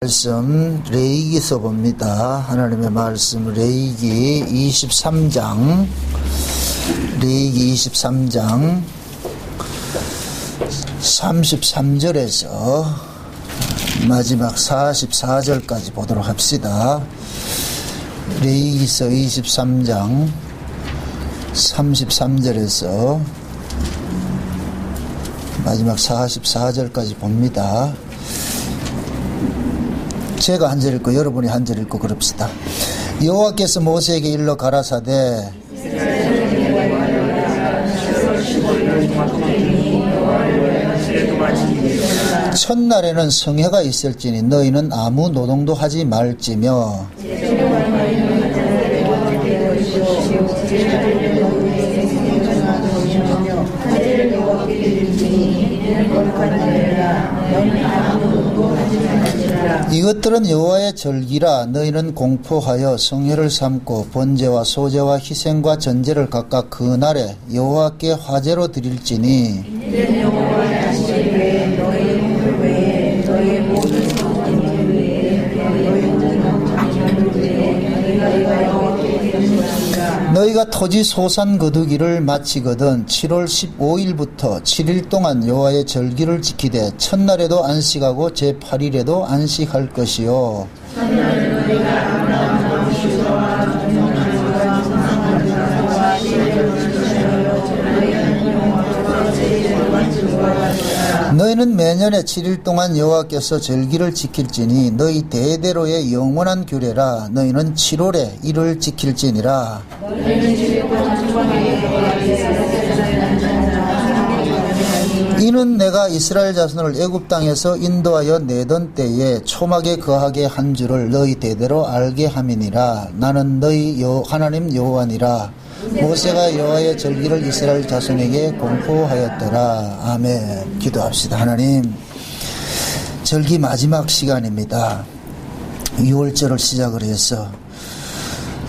말씀 레위기서 봅니다. 하나님의 말씀 레위기 23장 레위기 23장 33절에서 마지막 44절까지 보도록 합시다. 레위기서 23장 33절에서 마지막 44절까지 봅니다. 제가 한 절 읽고 여러분이 한 절 읽고 그럽시다. 여호와께서 모세에게 일러 가라사대 첫날에는 성회가 있을지니 너희는 아무 노동도 하지 말지며 이것들은 여호와의 절기라. 너희는 공포하여 성회를 삼고 번제와 소제와 희생과 전제를 각각 그 날에 여호와께 화제로 드릴지니 너희가 토지 소산 거두기를 마치거든 7월 15일부터 7일 동안 여호와의 절기를 지키되 첫날에도 안식하고 제8일에도 안식할 것이요 너희는 매년에 7일 동안 여호와께서 절기를 지킬지니 너희 대대로의 영원한 규례라. 너희는 7월에 이를 지킬지니라. 이는 내가 이스라엘 자손을 애굽 땅에서 인도하여 내던 때에 초막에 거하게 한 줄을 너희 대대로 알게 함이니라. 나는 너희 하나님 여호와니라. 모세가 여호와의 절기를 이스라엘 자손에게 공포하였더라. 아멘. 기도합시다. 하나님, 절기 마지막 시간입니다. 6월절을 시작을 해서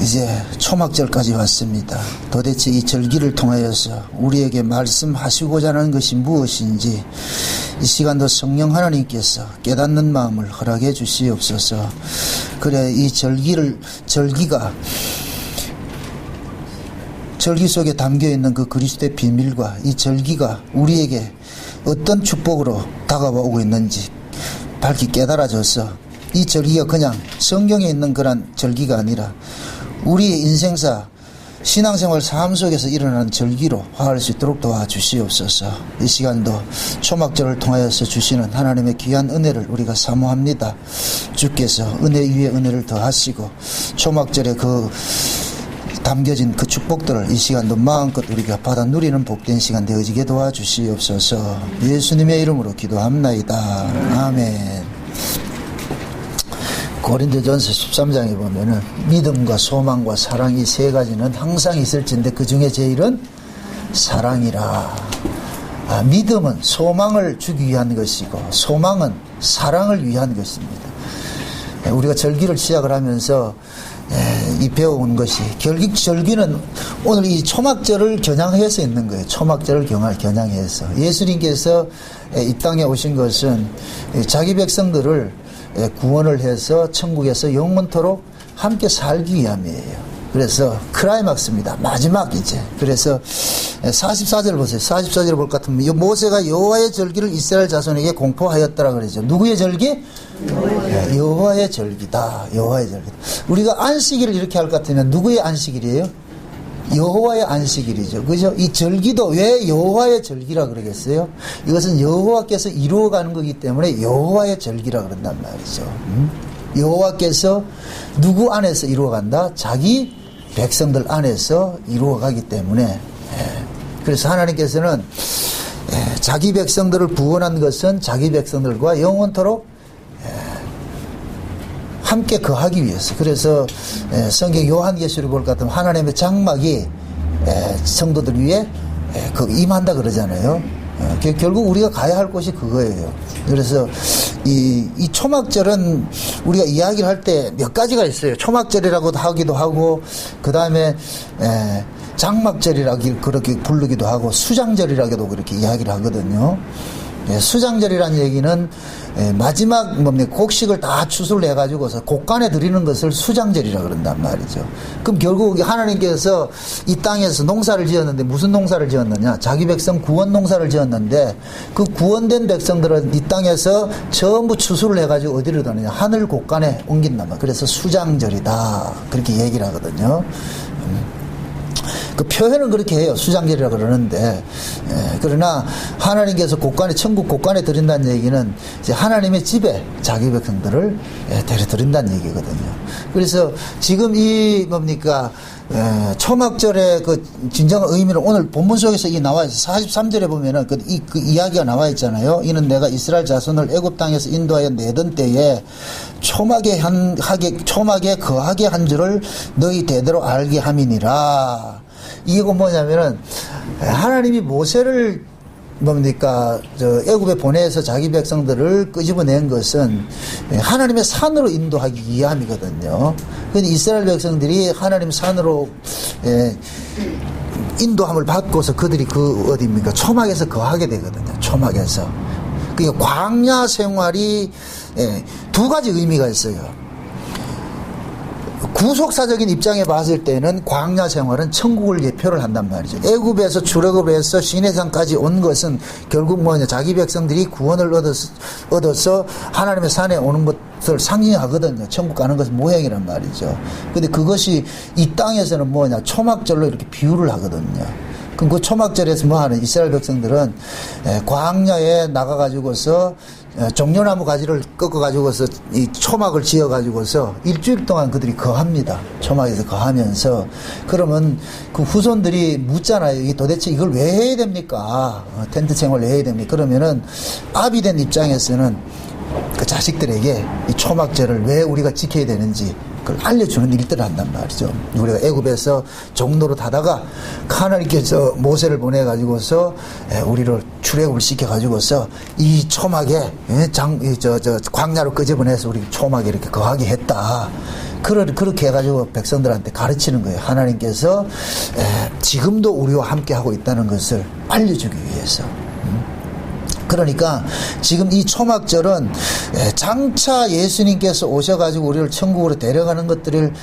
이제 초막절까지 왔습니다. 도대체 이 절기를 통하여서 우리에게 말씀하시고자 하는 것이 무엇인지 이 시간도 성령 하나님께서 깨닫는 마음을 허락해 주시옵소서. 그래 이 절기가 절기 속에 담겨있는 그 그리스도의 비밀과 이 절기가 우리에게 어떤 축복으로 다가오고 있는지 밝히 깨달아져서 이 절기가 그냥 성경에 있는 그런 절기가 아니라 우리의 인생사 신앙생활 삶 속에서 일어나는 절기로 화할 수 있도록 도와주시옵소서. 이 시간도 초막절을 통하여서 주시는 하나님의 귀한 은혜를 우리가 사모합니다. 주께서 은혜 위에 은혜를 더하시고 초막절에 그 담겨진 그 축복들을 이 시간도 마음껏 우리가 받아 누리는 복된 시간 되어지게 도와주시옵소서. 예수님의 이름으로 기도합나이다. 아멘. 고린도전서 13장에 보면은 믿음과 소망과 사랑 이 세 가지는 항상 있을진데 그 중에 제일은 사랑이라. 믿음은 소망을 주기 위한 것이고 소망은 사랑을 위한 것입니다. 우리가 절기를 시작을 하면서 이 배워온 것이 절기는 오늘 이 초막절을 겨냥해서 있는 거예요. 초막절을 겨냥해서 예수님께서 이 땅에 오신 것은 자기 백성들을 구원을 해서 천국에서 영원토록 함께 살기 위함이에요. 그래서 클라이막스입니다. 마지막 이제. 그래서 44절 보세요. 44절 볼 것 같으면 모세가 여호와의 절기를 이스라엘 자손에게 공포하였더라 그러죠. 누구의 절기? 여호와의 절기다. 여호와의 절기다. 우리가 안식일을 이렇게 할 것 같으면 누구의 안식일이에요? 여호와의 안식일이죠. 그죠? 이 절기도 왜 여호와의 절기라 그러겠어요? 이것은 여호와께서 이루어가는 거기 때문에 여호와의 절기라 그런단 말이죠. 여호와께서 누구 안에서 이루어간다? 자기 백성들 안에서 이루어가기 때문에 그래서 하나님께서는 자기 백성들을 구원한 것은 자기 백성들과 영원토록 함께 거하기 위해서. 그래서 성경 요한계시록 볼 것 같으면 하나님의 장막이 성도들 위에 임한다 그러잖아요. 결국 우리가 가야 할 곳이 그거예요. 그래서 이 초막절은 우리가 이야기를 할 때 몇 가지가 있어요. 초막절이라고도 하기도 하고 그 다음에 장막절이라고 그렇게 부르기도 하고 수장절이라고도 그렇게 이야기를 하거든요. 수장절이라는 얘기는 마지막 뭡니까 곡식을 다 추수를 해가지고서 곡간에 드리는 것을 수장절이라 그런단 말이죠. 그럼 결국 하나님께서 이 땅에서 농사를 지었는데 무슨 농사를 지었느냐? 자기 백성 구원 농사를 지었는데 그 구원된 백성들은 이 땅에서 전부 추수를 해가지고 어디로 가느냐? 하늘 곡간에 옮긴단 말이에요. 그래서 수장절이다 그렇게 얘기를 하거든요. 그 표현은 그렇게 해요. 수장절이라 그러는데, 그러나 하나님께서 곡간에, 천국 곡간에 드린다는 얘기는 이제 하나님의 집에 자기 백성들을 데려드린다는 얘기거든요. 그래서 지금 이 뭡니까, 초막절의 그 진정한 의미는 오늘 본문 속에서 이 나와 있어요. 43절에 보면은 그 이야기가 나와 있잖아요. 이는 내가 이스라엘 자손을 애굽 땅에서 인도하여 내던 때에 초막에 거하게 한 줄을 너희 대대로 알게 함이니라. 이거 뭐냐면은 하나님이 모세를 뭡니까 애굽에 보내서 자기 백성들을 끄집어낸 것은 하나님의 산으로 인도하기 위함이거든요. 그런데 이스라엘 백성들이 하나님 산으로 인도함을 받고서 그들이 그 어디입니까 초막에서 거하게 되거든요. 초막에서. 그러니까 광야 생활이 두 가지 의미가 있어요. 구속사적인 입장에 봤을 때는 광야 생활은 천국을 예표를 한단 말이죠. 애굽에서 출애굽을 해서 시내산까지 온 것은 결국 뭐냐 자기 백성들이 구원을 얻어서 하나님의 산에 오는 것을 상징하거든요. 천국 가는 것은 모형이란 말이죠. 근데 그것이 이 땅에서는 뭐냐 초막절로 이렇게 비유를 하거든요. 그럼 그 초막절에서 뭐 하는 이스라엘 백성들은 광야에 나가가지고서 종려나무 가지를 꺾어가지고서 이 초막을 지어가지고서 일주일 동안 그들이 거합니다. 초막에서 거하면서 그러면 그 후손들이 묻잖아요. 도대체 이걸 왜 해야 됩니까? 텐트 생활 왜 해야 됩니까? 그러면은 아비 된 입장에서는 그 자식들에게 이 초막절을 왜 우리가 지켜야 되는지 그걸 알려주는 일들을 한단 말이죠. 우리가 애굽에서 종로로 타다가 하나님께서 모세를 보내가지고서 우리를 출애굽을 시켜가지고서 이 초막에 광야로 끄집어내서 우리 초막에 이렇게 거하게 했다. 그렇게 해가지고 백성들한테 가르치는 거예요. 하나님께서 지금도 우리와 함께 하고 있다는 것을 알려주기 위해서. 그러니까 지금 이 초막절은 장차 예수님께서 오셔가지고 우리를 천국으로 데려가는 것들을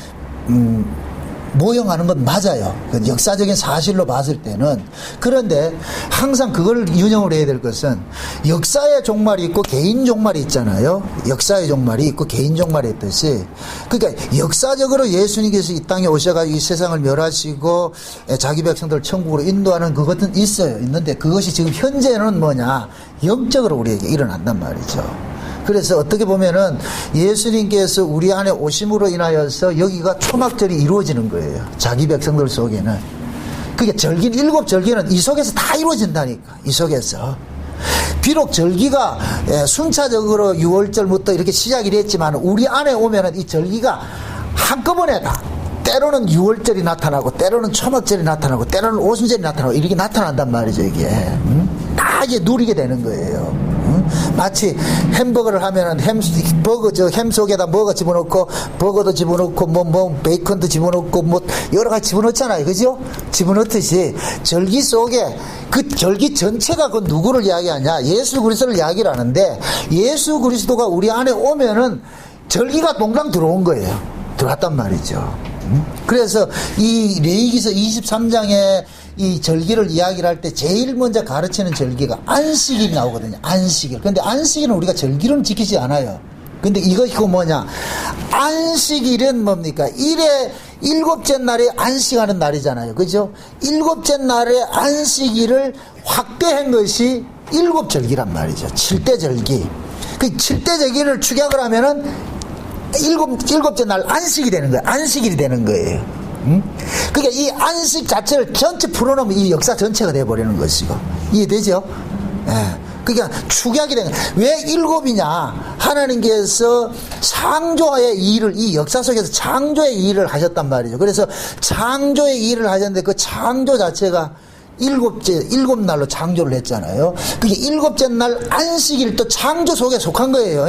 모형하는 건 맞아요. 역사적인 사실로 봤을 때는. 그런데 항상 그걸 유념을 해야 될 것은 역사의 종말이 있고 개인 종말이 있잖아요. 역사의 종말이 있고 개인 종말이 있듯이 그러니까 역사적으로 예수님께서 이 땅에 오셔가지고 이 세상을 멸하시고 자기 백성들을 천국으로 인도하는 그것은 있어요. 있는데 그것이 지금 현재는 뭐냐 영적으로 우리에게 일어난단 말이죠. 그래서 어떻게 보면은 예수님께서 우리 안에 오심으로 인하여서 여기가 초막절이 이루어지는 거예요. 자기 백성들 속에는. 그게 절기는 일곱 절기는 이 속에서 다 이루어진다니까. 이 속에서. 비록 절기가 순차적으로 6월절부터 이렇게 시작이 됐지만 우리 안에 오면은 이 절기가 한꺼번에 다 때로는 6월절이 나타나고 때로는 초막절이 나타나고 때로는 오순절이 나타나고 이렇게 나타난단 말이죠. 이게 다 이제 누리게 되는 거예요. 마치 햄버거를 하면은 햄 속에다 뭐가 집어넣고 버거도 집어넣고 뭐 베이컨도 집어넣고 뭐 여러 가지 집어넣잖아요. 그죠? 집어넣듯이 절기 속에 그 절기 전체가 그 누구를 이야기하냐? 예수 그리스도를 이야기를 하는데 예수 그리스도가 우리 안에 오면은 절기가 동강 들어온 거예요. 들어왔단 말이죠. 그래서 이 레위기서 23장에 이 절기를 이야기를 할 때 제일 먼저 가르치는 절기가 안식일이 나오거든요. 안식일. 근데 안식일은 우리가 절기로는 지키지 않아요. 근데 이것이 뭐냐? 안식일은 뭡니까? 일곱째 날에 안식하는 날이잖아요. 그죠? 일곱째 날에 안식일을 확대한 것이 일곱 절기란 말이죠. 7대 절기. 그 7대 절기를 축약을 하면은 일곱째 날 안식이 되는 거예요. 안식일이 되는 거예요. 그러니까 이 안식 자체를 전체 풀어놓으면 이 역사 전체가 돼버리는 것이고. 이해되죠? 예. 그러니까 축약이 되는 거예요. 왜 일곱이냐? 하나님께서 창조의 일을, 이 역사 속에서 창조의 일을 하셨단 말이죠. 그래서 창조의 일을 하셨는데 그 창조 자체가 일곱 날로 창조를 했잖아요. 그게 일곱째 날 안식일 또 창조 속에 속한 거예요.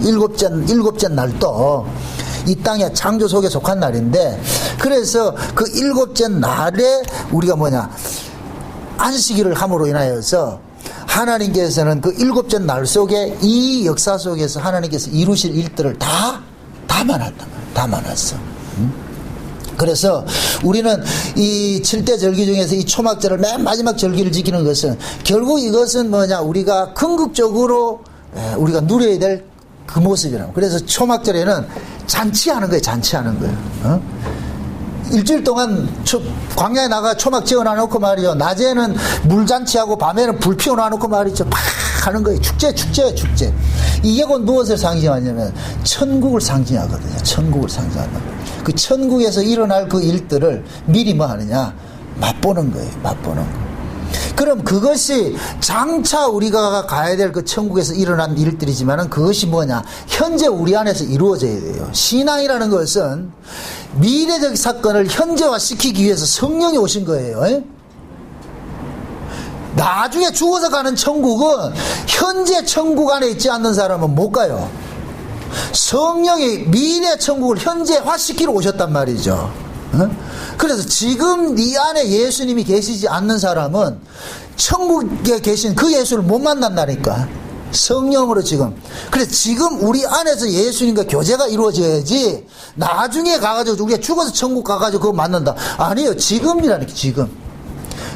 일곱째 날도 이 땅의 창조 속에 속한 날인데, 그래서 그 일곱째 날에 우리가 뭐냐 안식일을 함으로 인하여서 하나님께서는 그 일곱째 날 속에 이 역사 속에서 하나님께서 이루실 일들을 다 담아놨단 말이에요. 담아놨어. 그래서 우리는 이 7대 절기 중에서 이 초막절을 맨 마지막 절기를 지키는 것은 결국 이것은 뭐냐, 우리가 궁극적으로 우리가 누려야 될 그 모습이라고. 그래서 초막절에는 잔치하는 거예요. 잔치하는 거예요. 일주일 동안 광야에 나가 초막 지어놔놓고 말이죠. 낮에는 물잔치하고 밤에는 불 피워놔놓고 말이죠. 막 하는 거예요. 축제. 이게 곧 무엇을 상징하냐면 천국을 상징하거든요. 천국을 상징한다. 그 천국에서 일어날 그 일들을 미리 뭐 하느냐, 맛보는 거예요. 맛보는 거. 그럼 그것이 장차 우리가 가야 될 그 천국에서 일어난 일들이지만은 그것이 뭐냐, 현재 우리 안에서 이루어져야 돼요. 신앙이라는 것은 미래적 사건을 현재화시키기 위해서 성령이 오신 거예요. 나중에 죽어서 가는 천국은 현재 천국 안에 있지 않는 사람은 못 가요. 성령이 미래 천국을 현재화시키러 오셨단 말이죠. 그래서 지금 네 안에 예수님이 계시지 않는 사람은 천국에 계신 그 예수를 못 만난다니까. 성령으로 지금. 그래서 지금 우리 안에서 예수님과 교제가 이루어져야지 나중에 가가지고 우리가 죽어서 천국 가가지고 그거 만난다. 아니에요. 지금이라니까. 지금.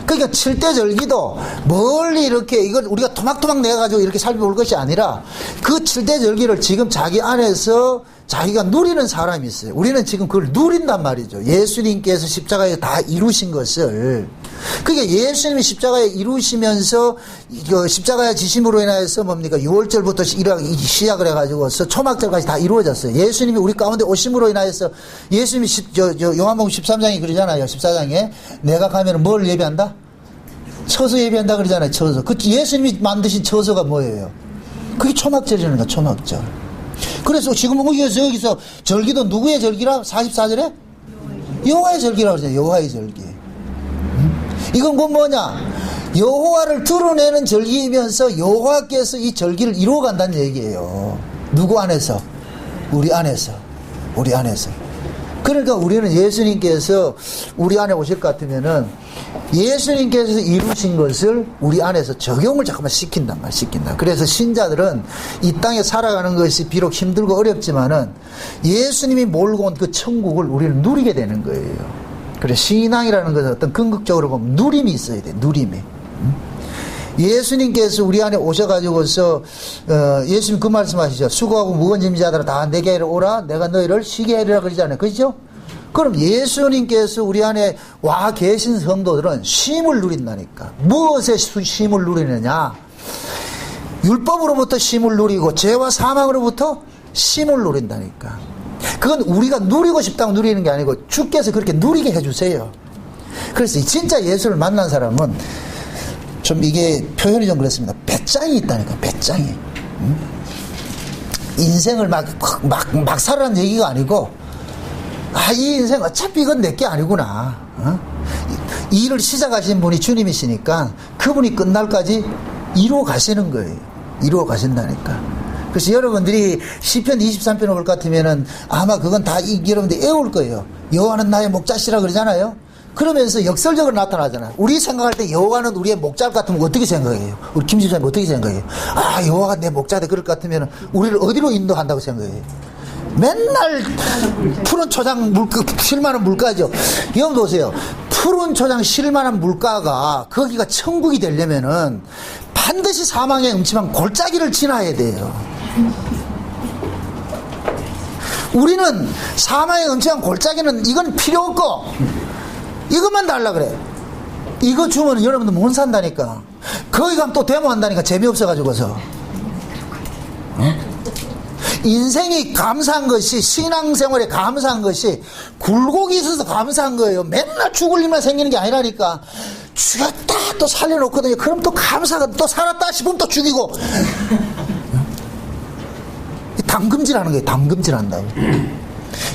그러니까 7대 절기도 멀리 이렇게 이걸 우리가 토막토막 내가지고 이렇게 살펴볼 것이 아니라 그 7대 절기를 지금 자기 안에서 자기가 누리는 사람이 있어요. 우리는 지금 그걸 누린단 말이죠. 예수님께서 십자가에 다 이루신 것을. 그러니까 예수님이 십자가에 이루시면서 십자가의 지심으로 인하여서 뭡니까? 6월절부터 시작을 해가지고서 초막절까지 다 이루어졌어요. 예수님이 우리 가운데 오심으로 인하여서 예수님이 요한복음 13장이 그러잖아요. 14장에 내가 가면 뭘 예배한다? 처소 예배한다 그러잖아요. 처소. 그 예수님이 만드신 처소가 뭐예요? 그게 초막절이라는 거야. 초막절. 그래서 지금 여기서 절기도 누구의 절기라? 44절에? 여호와의 절기라고 그러잖아요. 여호와의 절기. 이건 뭐냐? 여호와를 드러내는 절기이면서 여호와께서 이 절기를 이루어간다는 얘기예요. 누구 안에서? 우리 안에서. 우리 안에서. 그러니까 우리는 예수님께서 우리 안에 오실 것 같으면은 예수님께서 이루신 것을 우리 안에서 적용을 잠깐만 시킨단 말이야. 시킨다. 그래서 신자들은 이 땅에 살아가는 것이 비록 힘들고 어렵지만은 예수님이 몰고 온 그 천국을 우리는 누리게 되는 거예요. 그래, 신앙이라는 것은 어떤 궁극적으로 보면 누림이 있어야 돼. 누림이. 예수님께서 우리 안에 오셔가지고서 예수님 그 말씀하시죠. 수고하고 무거운 짐 자들아 다 내게로 오라. 내가 너희를 쉬게 하리라 그러잖아요. 그렇죠? 그럼 예수님께서 우리 안에 와 계신 성도들은 쉼을 누린다니까. 무엇에 쉼을 누리느냐? 율법으로부터 쉼을 누리고 죄와 사망으로부터 쉼을 누린다니까. 그건 우리가 누리고 싶다고 누리는 게 아니고 주께서 그렇게 누리게 해주세요. 그래서 진짜 예수를 만난 사람은 좀 이게 표현이 좀 그렇습니다. 배짱이 있다니까. 배짱이. 인생을 막 살아라는 얘기가 아니고 이 인생 어차피 이건 내게 아니구나. 이 일을 시작하신 분이 주님이시니까 그분이 끝날까지 이루어 가시는 거예요. 이루어 가신다니까. 그래서 여러분들이 시편 23편 올 것 같으면은 아마 그건 다 여러분들 애울 거예요. 여호와는 나의 목자시라 그러잖아요. 그러면서 역설적으로 나타나잖아요. 우리 생각할 때 여호와는 우리의 목자 같으면 어떻게 생각해요? 우리 김 집사님 어떻게 생각해요? 여호와가 내 목자다 그럴 것 같으면 우리를 어디로 인도한다고 생각해요? 맨날 푸른 초장 실만한 물가죠. 여러분 보세요. 푸른 초장 실만한 물가가 거기가 천국이 되려면은 반드시 사망의 음침한 골짜기를 지나야 돼요. 우리는 사망의 음침한 골짜기는 이건 필요 없고 이것만 달라 그래. 이거 주면 여러분들 못 산다니까. 거기 가면 또 데모한다니까. 재미없어가지고서. 인생이 감사한 것이, 신앙생활에 감사한 것이 굴곡이 있어서 감사한 거예요. 맨날 죽을 일만 생기는 게 아니라니까. 죽였다 또 살려놓거든요. 그럼 또 감사가, 또 살았다 싶으면 또 죽이고. 담금질하는 거예요. 담금질한다고.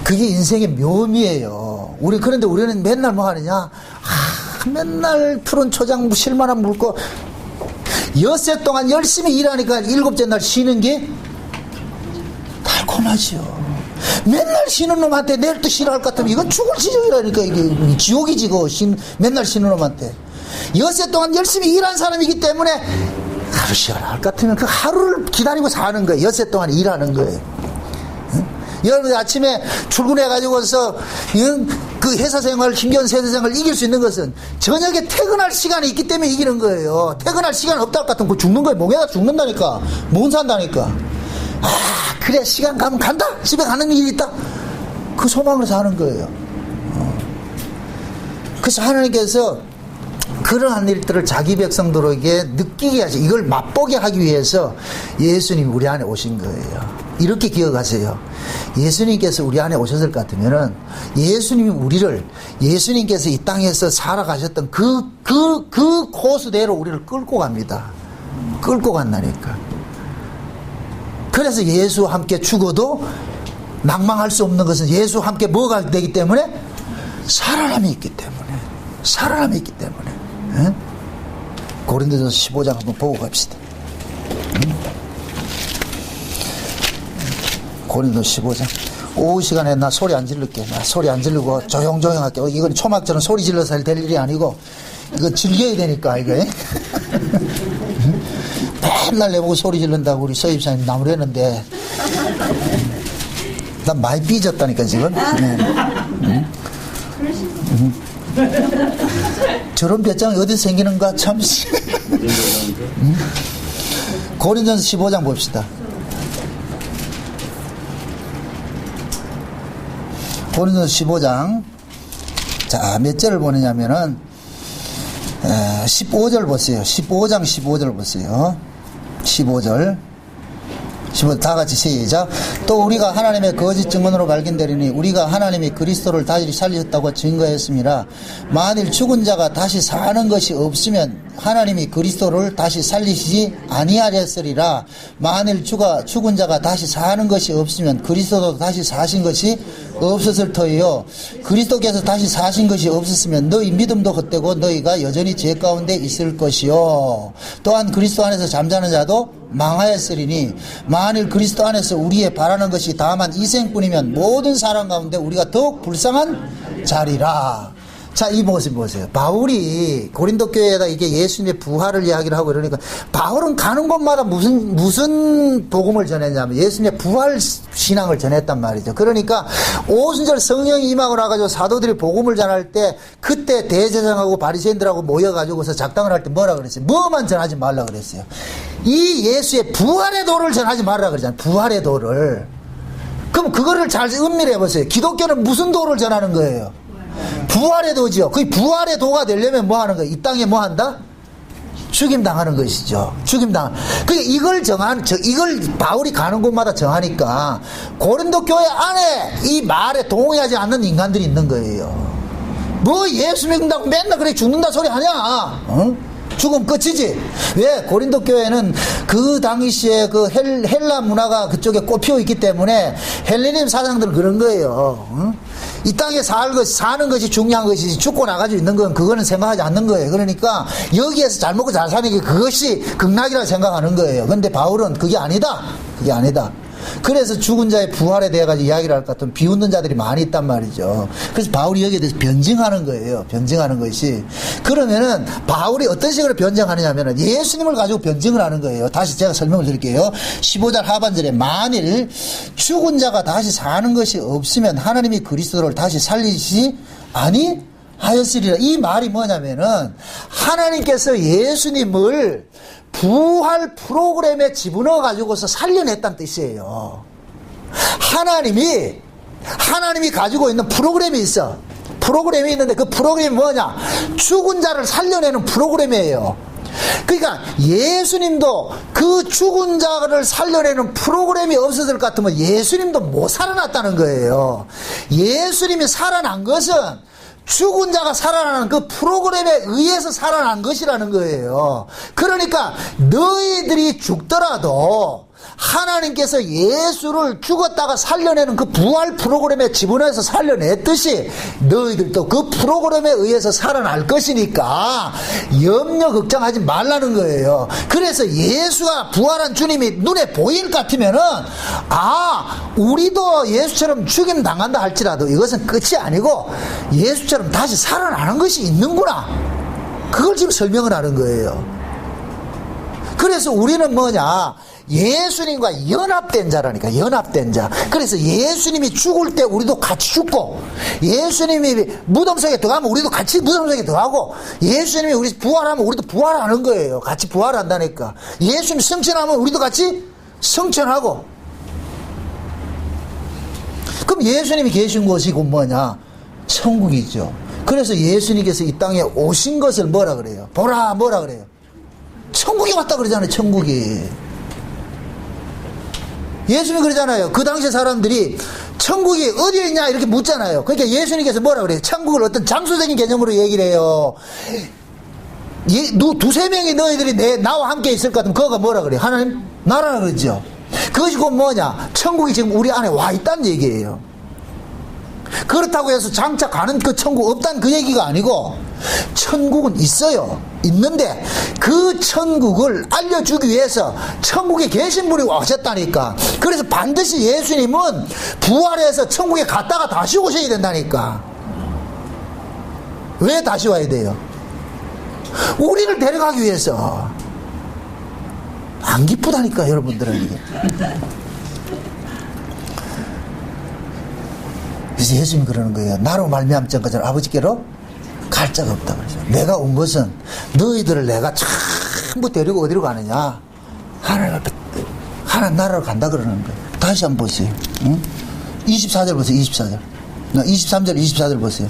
그게 인생의 묘미예요. 그런데 우리는 맨날 뭐 하느냐? 맨날 푸른 초장 실만한 물고 엿새 동안 열심히 일하니까 일곱째 날 쉬는 게 달콤하죠. 맨날 쉬는 놈한테 내일 또 쉬라 할 것 같으면 이건 죽을 지경이라니까. 이게 지옥이지. 맨날 쉬는 놈한테. 엿새 동안 열심히 일한 사람이기 때문에 하루 쉬어라 할 것 같으면 그 하루를 기다리고 사는 거예요. 엿새 동안 일하는 거예요. 여러분 아침에 출근해가지고서 그 회사 생활, 힘겨운 세대 생활을 이길 수 있는 것은 저녁에 퇴근할 시간이 있기 때문에 이기는 거예요. 퇴근할 시간 없다 할 것 같으면 죽는 거예요. 몽에다 죽는다니까. 못 산다니까. 아, 그래, 시간 가면 간다. 집에 가는 일이 있다. 그 소망으로 사는 거예요. 그래서 하나님께서 그러한 일들을 자기 백성들에게 느끼게 하시, 이걸 맛보게 하기 위해서 예수님이 우리 안에 오신 거예요. 이렇게 기억하세요. 예수님께서 우리 안에 오셨을 것 같으면은 예수님이 우리를, 예수님께서 이 땅에서 살아가셨던 그 코스대로 우리를 끌고 갑니다. 끌고 간다니까. 그래서 예수와 함께 죽어도 낭망할 수 없는 것은 예수와 함께 뭐가 되기 때문에? 살아남이 있기 때문에. 살아남이 있기 때문에. 응? 고린도전서 15장 한번 보고 갑시다. 고린도전서 15장. 오후 시간에 나 소리 안 지를게. 나 소리 안 지르고 조용조용 할게. 이건 초막처럼 소리 질러서 될 일이 아니고 이거 즐겨야 되니까 이거. 맨날 내보고 소리 지른다고 우리 서입사님 나무랬는데 난 많이 삐졌다니까 지금. 저런 배짱이 어디서 생기는가 참. 고린도전서 15장 봅시다. 고린도전서 15장. 자, 몇 절을 보느냐면은 15절 보세요. 15장 15절 보세요. 15절 다 같이 시작. 또 우리가 하나님의 거짓 증언으로 발견되리니 우리가 하나님이 그리스도를 다시 살리셨다고 증거했습니다. 만일 죽은 자가 다시 사는 것이 없으면 하나님이 그리스도를 다시 살리시지 아니하렸으리라. 만일 죽은 자가 다시 사는 것이 없으면 그리스도도 다시 사신 것이 없었을 터이요. 그리스도께서 다시 사신 것이 없었으면 너희 믿음도 헛되고 너희가 여전히 죄 가운데 있을 것이요. 또한 그리스도 안에서 잠자는 자도 망하였으리니 만일 그리스도 안에서 우리의 바라는 것이 다만 이생뿐이면 모든 사람 가운데 우리가 더욱 불쌍한 자리라. 자, 이 모습 보세요. 바울이 고린도 교회에다 이게 예수님의 부활을 이야기를 하고 이러니까 바울은 가는 곳마다 무슨 복음을 전했냐면 예수님의 부활 신앙을 전했단 말이죠. 그러니까 오순절 성령이 임하고 나가지고 사도들이 복음을 전할 때 그때 대제사장하고 바리새인들하고 모여가지고서 작당을 할 때 뭐라 그랬어요? 뭐만 전하지 말라 그랬어요. 이 예수의 부활의 도를 전하지 말라 그러잖아요. 부활의 도를. 그럼 그거를 잘 은밀해 보세요. 기독교는 무슨 도를 전하는 거예요? 부활의 도지요. 그 부활의 도가 되려면 뭐 하는 거예요? 이 땅에 뭐 한다? 죽임 당하는 것이죠. 죽임 당. 그러니까 이걸 바울이 가는 곳마다 정하니까 고린도 교회 안에 이 말에 동의하지 않는 인간들이 있는 거예요. 뭐 예수 믿는다고 맨날 그래 죽는다 소리 하냐? 어? 죽음 끝이지. 왜? 고린도 교회는 그 당시에 그 헬라 문화가 그쪽에 꽃피어 있기 때문에 헬레니즘 사상들은 그런 거예요. 응? 이 땅에 사는 것이 중요한 것이지 죽고 나가지고 있는 건 그거는 생각하지 않는 거예요. 그러니까 여기에서 잘 먹고 잘 사는 게 그것이 극락이라고 생각하는 거예요. 근데 바울은 그게 아니다. 그게 아니다. 그래서 죽은 자의 부활에 대해 가지고 이야기를 할 것 같은 비웃는 자들이 많이 있단 말이죠. 그래서 바울이 여기에 대해서 변증하는 거예요. 변증하는 것이. 그러면은 바울이 어떤 식으로 변증하느냐면은 예수님을 가지고 변증을 하는 거예요. 다시 제가 설명을 드릴게요. 15절 하반절에 만일 죽은 자가 다시 사는 것이 없으면 하나님이 그리스도를 다시 살리시지 아니하였으리라. 이 말이 뭐냐면은 하나님께서 예수님을 부활 프로그램에 집어넣어 가지고서 살려냈다는 뜻이에요. 하나님이 가지고 있는 프로그램이 있어. 프로그램이 있는데 그 프로그램이 뭐냐? 죽은 자를 살려내는 프로그램이에요. 그러니까 예수님도 그 죽은 자를 살려내는 프로그램이 없었을 것 같으면 예수님도 못 살아났다는 거예요. 예수님이 살아난 것은 죽은 자가 살아나는 그 프로그램에 의해서 살아난 것이라는 거예요. 그러니까 너희들이 죽더라도 하나님께서 예수를 죽었다가 살려내는 그 부활 프로그램에 집어넣어서 살려냈듯이 너희들도 그 프로그램에 의해서 살아날 것이니까 염려 걱정하지 말라는 거예요. 그래서 예수가 부활한 주님이 눈에 보일 것 같으면은 우리도 예수처럼 죽임 당한다 할지라도 이것은 끝이 아니고 예수처럼 다시 살아나는 것이 있는구나. 그걸 지금 설명을 하는 거예요. 그래서 우리는 뭐냐? 예수님과 연합된 자라니까, 연합된 자. 그래서 예수님이 죽을 때 우리도 같이 죽고, 예수님이 무덤 속에 들어가면 우리도 같이 무덤 속에 들어가고, 예수님이 우리 부활하면 우리도 부활하는 거예요. 같이 부활한다니까. 예수님 승천하면 우리도 같이 승천하고. 그럼 예수님이 계신 곳이 곧 뭐냐? 천국이죠. 그래서 예수님께서 이 땅에 오신 것을 뭐라 그래요? 보라, 뭐라 그래요? 천국이 왔다 그러잖아요, 천국이. 예수님이 그러잖아요. 그 당시 사람들이 천국이 어디에 있냐 이렇게 묻잖아요. 그러니까 예수님께서 뭐라 그래요? 천국을 어떤 장소적인 개념으로 얘기를 해요. 두세 명이 너희들이 나와 함께 있을 것 같으면 그거가 뭐라 그래요? 하나님 나라라 그러죠. 그것이 곧 뭐냐? 천국이 지금 우리 안에 와 있다는 얘기예요. 그렇다고 해서 장차 가는 그 천국 없다는 그 얘기가 아니고, 천국은 있어요. 있는데 그 천국을 알려주기 위해서 천국에 계신 분이 오셨다니까. 그래서 반드시 예수님은 부활해서 천국에 갔다가 다시 오셔야 된다니까. 왜 다시 와야 돼요? 우리를 데려가기 위해서. 안 기쁘다니까, 여러분들은 이게. 그래서 예수님이 그러는 거예요. 나로 말미암은 것처럼 아버지께로 갈 자가 없다 그러죠. 내가 온 것은 너희들을 내가 전부 데리고 어디로 가느냐? 하나님 나라로 간다 그러는 거예요. 다시 한번 보세요. 응? 24절 보세요. 24절. 23절 24절 보세요.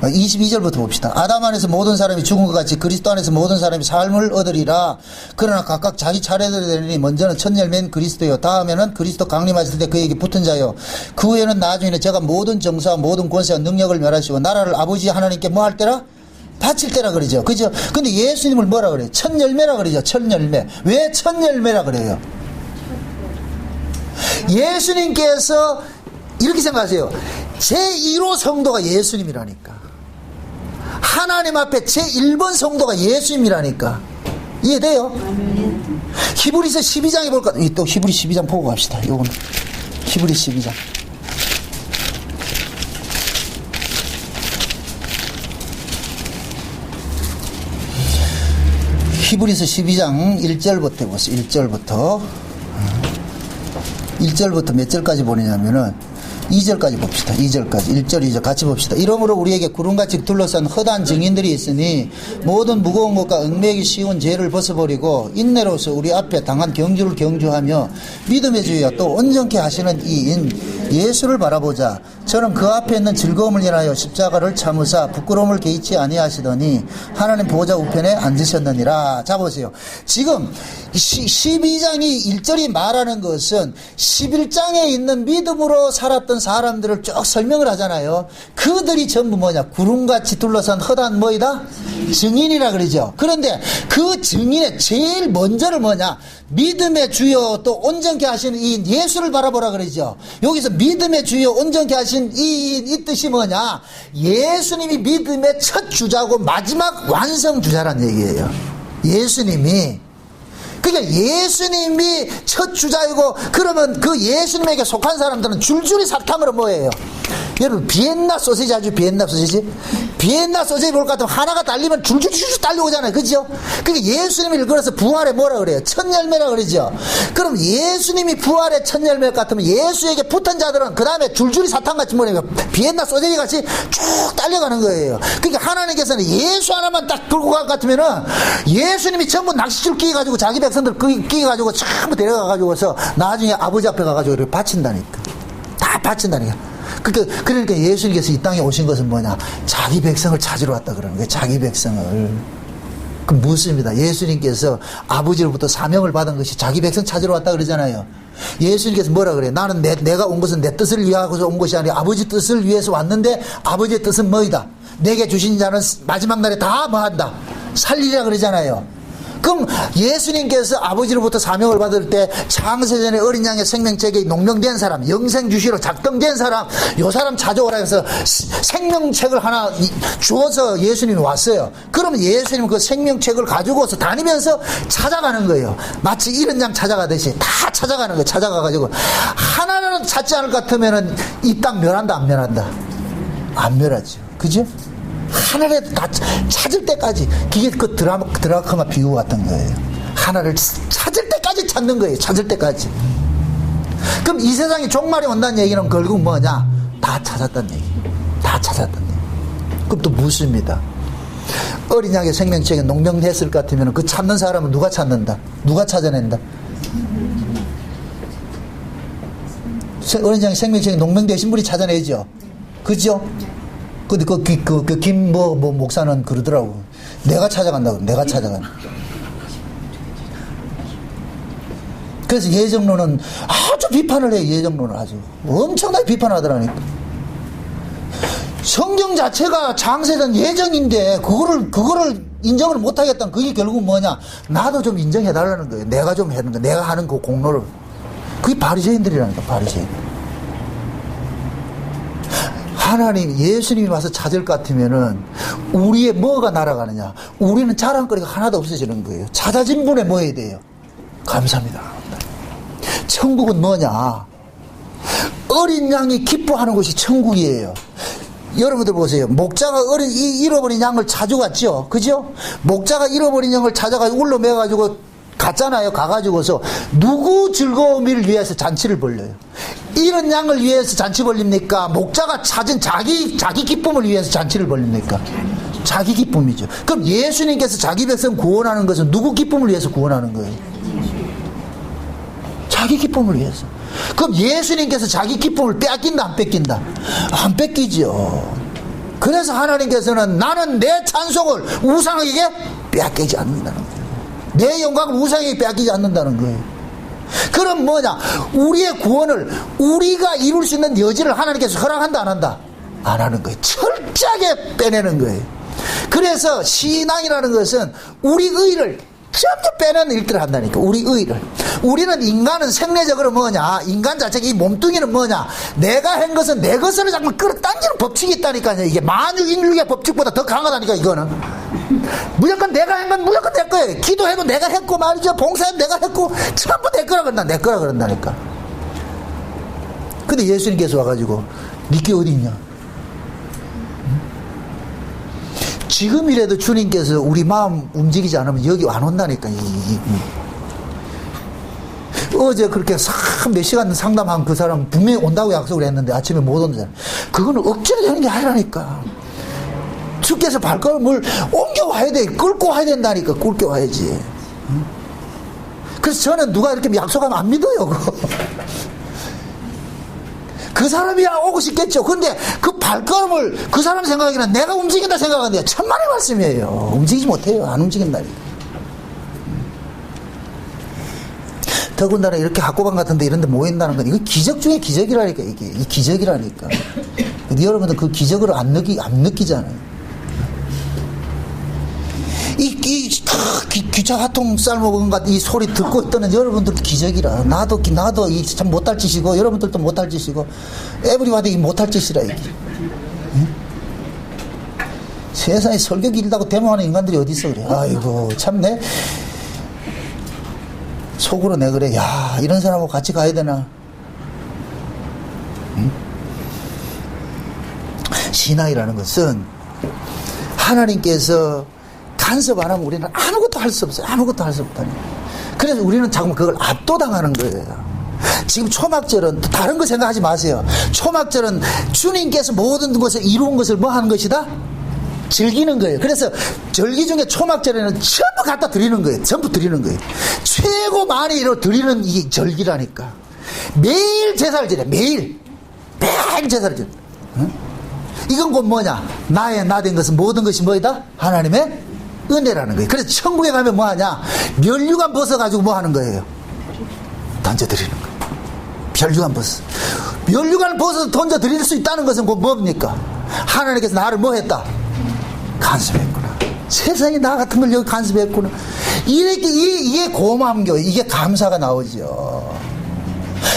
22절부터 봅시다. 아담 안에서 모든 사람이 죽은 것 같이 그리스도 안에서 모든 사람이 삶을 얻으리라. 그러나 각각 자기 차례대로 되니 먼저는 첫 열매는 그리스도요, 다음에는 그리스도 강림하실 때 그에게 붙은 자요, 그 후에는 나중에는 제가 모든 정사와 모든 권세와 능력을 멸하시고 나라를 아버지 하나님께 뭐 할 때라? 바칠 때라 그러죠. 그죠? 근데 예수님을 뭐라 그래요? 첫 열매라 그러죠. 첫 열매. 왜 첫 열매라 그래요? 예수님께서 이렇게 생각하세요. 제1호 성도가 예수님이라니까. 하나님 앞에 제1번 성도가 예수님이라니까. 이해돼요? 히브리서 12장에 볼까? 또 히브리 12장 보고 갑시다. 요건 히브리 12장. 히브리서 12장 1절부터 보세요. 1절부터 몇 절까지 보느냐면은 2절까지 봅시다. 2절까지. 1절, 2절 같이 봅시다. 이러므로 우리에게 구름같이 둘러싼 허다한 증인들이 있으니 모든 무거운 것과 얽매이기 쉬운 죄를 벗어버리고 인내로서 우리 앞에 당한 경주를 경주하며 믿음의 주여 또 온전케 하시는 이인 예수를 바라보자. 저는 그 앞에 있는 즐거움을 인하여 십자가를 참으사 부끄러움을 개의치 아니하시더니 하나님 보좌 우편에 앉으셨느니라. 자 보세요. 지금 12장이 1절이 말하는 것은 11장에 있는 믿음으로 살았던 사람들을 쭉 설명을 하잖아요. 그들이 전부 뭐냐? 구름같이 둘러싼 허다한 뭐이다? 증인이라 그러죠. 그런데 그 증인의 제일 먼저를 뭐냐? 믿음의 주여 또 온전케 하시는 이 예수를 바라보라 그러죠. 여기서 믿음의 주여 온전케 하신 이 뜻이 뭐냐? 예수님이 믿음의 첫 주자고 마지막 완성 주자란 얘기예요. 예수님이. 그러니까 예수님이 첫 주자이고, 그러면 그 예수님에게 속한 사람들은 줄줄이 사탕으로 뭐예요? 여러분 비엔나 소시지 아주 비엔나 소시지? 비엔나 소시지 볼 것 같으면 하나가 달리면 줄줄 달려오잖아요. 그죠? 그러니까 예수님이 일컬어서 부활의 뭐라 그래요? 첫 열매라 그러죠. 그럼 예수님이 부활의 첫 열매 같으면 예수에게 붙은 자들은 그 다음에 줄줄이 사탕같이 뭐냐면 비엔나 소시지 같이 쭉 달려가는 거예요. 그러니까 하나님께서는 예수 하나만 딱 끌고 갈 것 같으면은 예수님이 전부 낚시줄 끼가지고 자기 백성들 끼가지고 전부 데려가가지고서 나중에 아버지 앞에 가가지고 이렇게 바친다니까. 다 바친다니까. 그러니까 예수님께서 이 땅에 오신 것은 뭐냐? 자기 백성을 찾으러 왔다 그러는 거예요. 자기 백성을. 그 무엇입니다. 예수님께서 아버지로부터 사명을 받은 것이 자기 백성 찾으러 왔다 그러잖아요. 예수님께서 뭐라 그래요? 나는 내가 온 것은 내 뜻을 위하고서 온 것이 아니라 아버지 뜻을 위해서 왔는데 아버지의 뜻은 뭐이다? 내게 주신 자는 마지막 날에 다 뭐한다? 살리라 그러잖아요. 그럼 예수님께서 아버지로부터 사명을 받을 때 창세전에 어린 양의 생명책에 농명된 사람, 영생주시로 작동된 사람, 요 사람 찾아오라 해서 생명책을 하나 주어서 예수님이 왔어요. 그러면 예수님은 그 생명책을 가지고서 다니면서 찾아가는 거예요. 마치 이런 양 찾아가듯이 다 찾아가는 거예요. 찾아가가지고 하나는 찾지 않을 것 같으면은 이 땅 멸한다 안 멸한다? 안 멸하죠. 그죠? 하나라도 다 찾을 때까지. 그게 그 드라마 비유 같은 거예요. 하나를 찾을 때까지 찾는 거예요. 찾을 때까지. 그럼 이 세상에 종말이 온다는 얘기는 결국 뭐냐? 다 찾았다는 얘기. 다 찾았다는 얘기. 그럼 또 묻습니다. 어린 양의 생명책에 농명됐을 것 같으면 그 찾는 사람은 누가 찾는다? 누가 찾아낸다? 어린 양의 생명책에 농명되신 분이 찾아내죠. 그죠? 근데 김 목사는 그러더라고. 내가 찾아간다고. 내가 찾아간다. 그래서 예정론은 아주 비판을 해요. 예정론을 아주 엄청나게 비판하더라니까. 성경 자체가 창세전 예정인데 그거를 인정을 못하겠다는 그게 결국 뭐냐? 나도 좀 인정해달라는 거예요. 내가 좀 하는 거, 내가 하는 그 공로를. 그게 바리새인들이라니까. 바리새인. 하나님, 예수님이 와서 찾을 것 같으면은 우리의 뭐가 날아가느냐? 우리는 자랑거리가 하나도 없어지는 거예요. 찾아진 분에 뭐 해야 돼요? 감사합니다. 천국은 뭐냐? 어린 양이 기뻐하는 곳이 천국이에요. 여러분들 보세요. 목자가 잃어버린 양을 찾아갔죠. 그죠? 목자가 잃어버린 양을 찾아가지고 울러매가지고 갔잖아요. 가가지고서 누구 즐거움을 위해서 잔치를 벌려요? 이런 양을 위해서 잔치 벌립니까? 목자가 찾은 자기 기쁨을 위해서 잔치를 벌립니까? 자기 기쁨이죠. 그럼 예수님께서 자기 백성 구원하는 것은 누구 기쁨을 위해서 구원하는 거예요? 자기 기쁨을 위해서. 그럼 예수님께서 자기 기쁨을 뺏긴다 안 뺏긴다? 안 뺏기죠. 그래서 하나님께서는 나는 내 찬송을 우상에게 뺏기지 않는다는 거예요. 내 영광을 우상에게 뺏기지 않는다는 거예요. 그럼 뭐냐? 우리의 구원을 우리가 이룰 수 있는 여지를 하나님께서 허락한다 안 한다? 안 하는 거예요. 철저하게 빼내는 거예요. 그래서 신앙이라는 것은 우리 의를 전부 빼내는 일들을 한다니까. 우리 의를. 우리는 인간은 생리적으로 뭐냐? 인간 자체가 이 몸뚱이는 뭐냐? 내가 한 것은 내 것으로 자꾸 끌어당기는 법칙이 있다니까요. 이게 만유인류의 법칙보다 더 강하다니까 이거는. 무조건 내가 한 건 무조건 내 거예요. 기도해도 내가 했고 말이죠. 봉사해도 내가 했고 전부 내 거라 그런다. 내 거라 그런다니까. 근데 예수님께서 와가지고 니께 어디 있냐? 지금이라도 주님께서 우리 마음 움직이지 않으면 여기 안 온다니까. 어제 그렇게 몇 시간 상담한 그 사람 분명히 온다고 약속을 했는데 아침에 못 온다잖아. 그거는 억지로 되는 게 아니라니까. 주께서 발걸음을 옮겨와야 돼. 끌고 와야 된다니까. 끌고 와야지. 그래서 저는 누가 이렇게 약속하면 안 믿어요. 그거. 그 사람이야 오고 싶겠죠. 근데 그 발걸음을 그 사람 생각에는 내가 움직인다 생각하는데 천만의 말씀이에요. 움직이지 못해요. 안 움직인다니까. 더군다나 이렇게 학고방 같은데 이런 데 모인다는 건 이거 기적 중에 기적이라니까. 이게 이 기적이라니까. 근데 여러분들 그 기적을 안 느끼잖아요. 기차 화통 삶아먹은 것 이 소리 듣고 있다는 여러분들도 기적이라. 나도 참 못할 짓이고 여러분들도 못할 짓이고 에브리바디 못할 짓이라 이게. 응? 세상에 설교 길다고 데모하는 인간들이 어디 있어 그래. 아이고 참내 속으로 내 그래. 야 이런 사람하고 같이 가야 되나. 응? 신앙이라는 것은 하나님께서 간섭 안 하면 우리는 아무것도 할 수 없어요. 아무것도 할 수 없다니. 그래서 우리는 자꾸 그걸 압도당하는 거예요. 지금 초막절은 다른 거 생각하지 마세요. 초막절은 주님께서 모든 것을 이루은 것을 뭐 하는 것이다? 즐기는 거예요. 그래서 절기 중에 초막절에는 전부 갖다 드리는 거예요. 전부 드리는 거예요. 최고 많이 드리는 이 절기라니까. 매일 제사를 지내. 매일 제사를 지내. 응? 이건 곧 뭐냐? 나 된 것은 모든 것이 뭐이다? 하나님의 은혜라는 거예요. 그래서 천국에 가면 뭐 하냐? 면류관 벗어가지고 뭐 하는 거예요? 던져드리는 거예요. 면류관 벗어. 면류관을 벗어서 던져드릴 수 있다는 것은 곧 뭡니까? 하나님께서 나를 뭐 했다? 간섭했구나. 세상에 나 같은 걸 여기 간섭했구나. 이게 고마운 거, 이게 감사가 나오죠.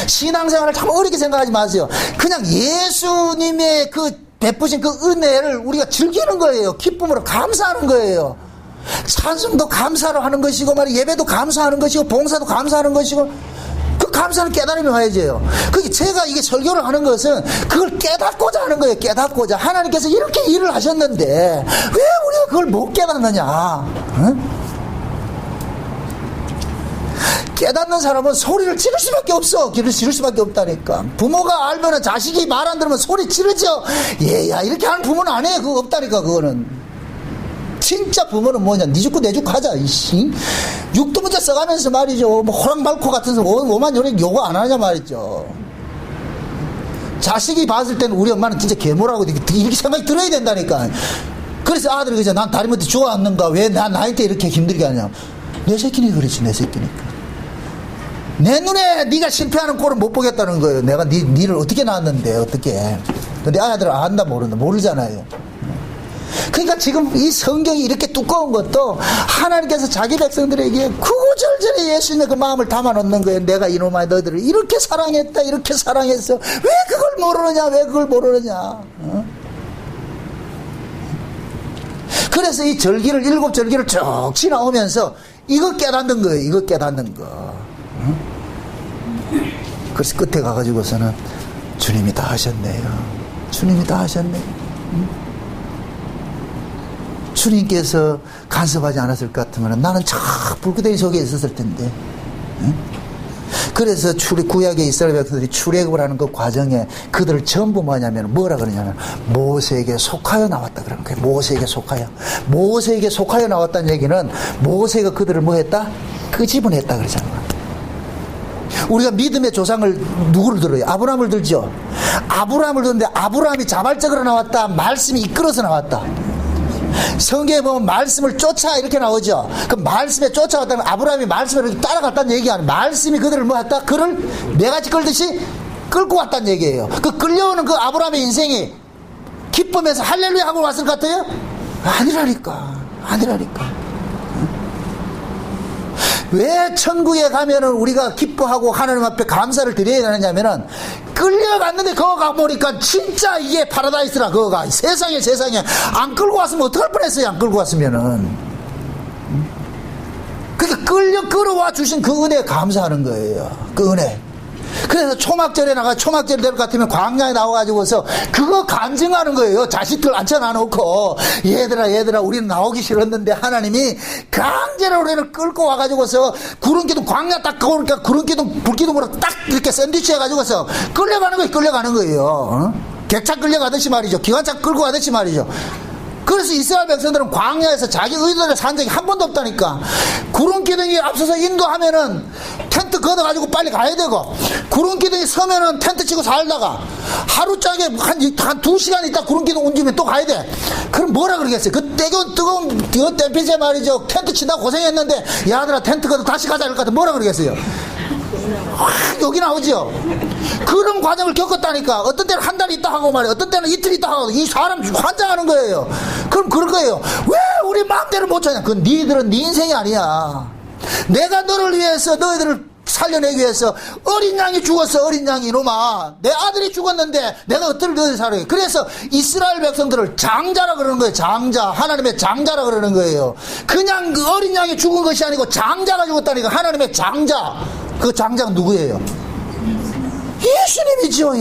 신앙생활을 참 어렵게 생각하지 마세요. 그냥 예수님의 그 베푸신 그 은혜를 우리가 즐기는 거예요. 기쁨으로 감사하는 거예요. 찬송도 감사로 하는 것이고 말이야. 예배도 감사하는 것이고 봉사도 감사하는 것이고 그 감사는 깨달음이 와야죠. 그게 제가 이게 설교를 하는 것은 그걸 깨닫고자 하는 거예요. 깨닫고자. 하나님께서 이렇게 일을 하셨는데 왜 우리가 그걸 못 깨닫느냐. 응? 깨닫는 사람은 소리를 지를 수밖에 없어. 소리를 지를 수밖에 없다니까. 부모가 알면은 자식이 말 안 들으면 소리 지르죠. 얘야 이렇게 하는 부모는 안 해. 그거 없다니까. 그거는 진짜 부모는 뭐냐, 니 죽고 내 죽고 하자. 이씨 육두 문자 써가면서 말이죠. 뭐 호랑발코 같은 서 오만 요리 요거 안 하냐 말이죠. 자식이 봤을 때는 우리 엄마는 진짜 괴물하고 이렇게 생각이 들어야 된다니까. 그래서 아들이 그죠, 난 다리 밑에 좋아하는가, 왜 나한테 이렇게 힘들게 하냐. 내 새끼니까 그렇지. 내 새끼니까. 내 눈에 네가 실패하는 꼴을 못 보겠다는 거예요. 내가 니를 어떻게 낳았는데 어떻게. 근데 아들은 안다 모른다 모르잖아요. 그러니까 지금 이 성경이 이렇게 두꺼운 것도 하나님께서 자기 백성들에게 구구절절히 예수님의 그 마음을 담아 놓는 거예요. 내가 이놈아 너희들을 이렇게 사랑했다, 이렇게 사랑했어. 왜 그걸 모르느냐, 왜 그걸 모르느냐. 어? 그래서 이 절기를, 7절기를 쭉 지나오면서 이거 깨닫는 거예요. 이거 깨닫는 거. 어? 그래서 끝에 가가지고서는 주님이 다 하셨네요. 주님이 다 하셨네요. 주님께서 간섭하지 않았을 것 같으면 나는 저 불구덩이 속에 있었을 텐데. 그래서 구약의 이스라엘 백성들이 출애굽을 하는 그 과정에 그들을 전부 뭐냐면 뭐라 그러냐면 모세에게 속하여 나왔다 그러는 거예요. 모세에게 속하여 나왔다는 얘기는 모세가 그들을 뭐 했다? 끄집어냈다 그러잖아요. 우리가 믿음의 조상을 누구를 들어요? 아브라함을 들죠. 아브라함을 듣는데 아브라함이 자발적으로 나왔다, 말씀이 이끌어서 나왔다. 성경에 보면 말씀을 쫓아 이렇게 나오죠. 그 말씀에 쫓아왔다는 아브라함이 말씀을 이렇게 따라갔다는 얘기 아니에요. 말씀이 그들을 뭐 했다? 그를 매가지 끌듯이 끌고 왔다는 얘기예요. 그 끌려오는 그 아브라함의 인생이 기쁨에서 할렐루야 하고 왔을 것 같아요? 아니라니까. 왜 천국에 가면은 우리가 기뻐하고 하나님 앞에 감사를 드려야 되느냐면은 끌려갔는데 거기 가보니까 진짜 이게 파라다이스라. 거기가 세상에 안 끌고 왔으면 어떡할 뻔했어요. 안 끌고 왔으면은. 그러니까 끌어와 주신 그 은혜에 감사하는 거예요. 그 은혜. 그래서 초막절에 초막절 될 것 같으면 광야에 나와가지고서 그거 간증하는 거예요. 자식들 앉혀놔놓고 얘들아 우리는 나오기 싫었는데 하나님이 강제로 우리를 끌고 와가지고서 구름기둥 광야 딱 가오니까 구름기둥 불기둥으로 딱 이렇게 샌드위치 해가지고서 끌려가는 거예요. 어? 객차 끌려가듯이 말이죠. 기관차 끌고 가듯이 말이죠. 그래서 이스라엘 백성들은 광야에서 자기 의도대로 산 적이 한 번도 없다니까. 구름기둥이 앞서서 인도하면은 텐트 걷어가지고 빨리 가야 되고, 구름기둥이 서면은 텐트 치고 살다가 하루짜리 한 2시간 있다 구름기둥 움직이면 또 가야 돼. 그럼 뭐라 그러겠어요? 그 뜨거운 땡볕에 말이죠. 텐트 치다가 고생했는데 야들아 텐트 걷어 다시 가자 이럴 것 같아. 뭐라 그러겠어요? 여기 나오죠. 그런 과정을 겪었다니까. 어떤 때는 한 달 있다 하고 말이에요. 어떤 때는 이틀 있다 하고. 이 사람 환장하는 거예요. 그럼 그럴 거예요. 왜 우리 마음대로 못 찾냐. 그건 니들은 네 인생이 아니야. 내가 너를 위해서 너희들을 살려내기 위해서 어린 양이 죽었어. 어린 양이 이놈아. 내 아들이 죽었는데 내가 어떻게 너희들 살아요. 그래서 이스라엘 백성들을 장자라 그러는 거예요. 장자. 하나님의 장자라 그러는 거예요. 그냥 그 어린 양이 죽은 것이 아니고 장자가 죽었다니까. 하나님의 장자. 그 장자가 누구예요? 예수님이죠.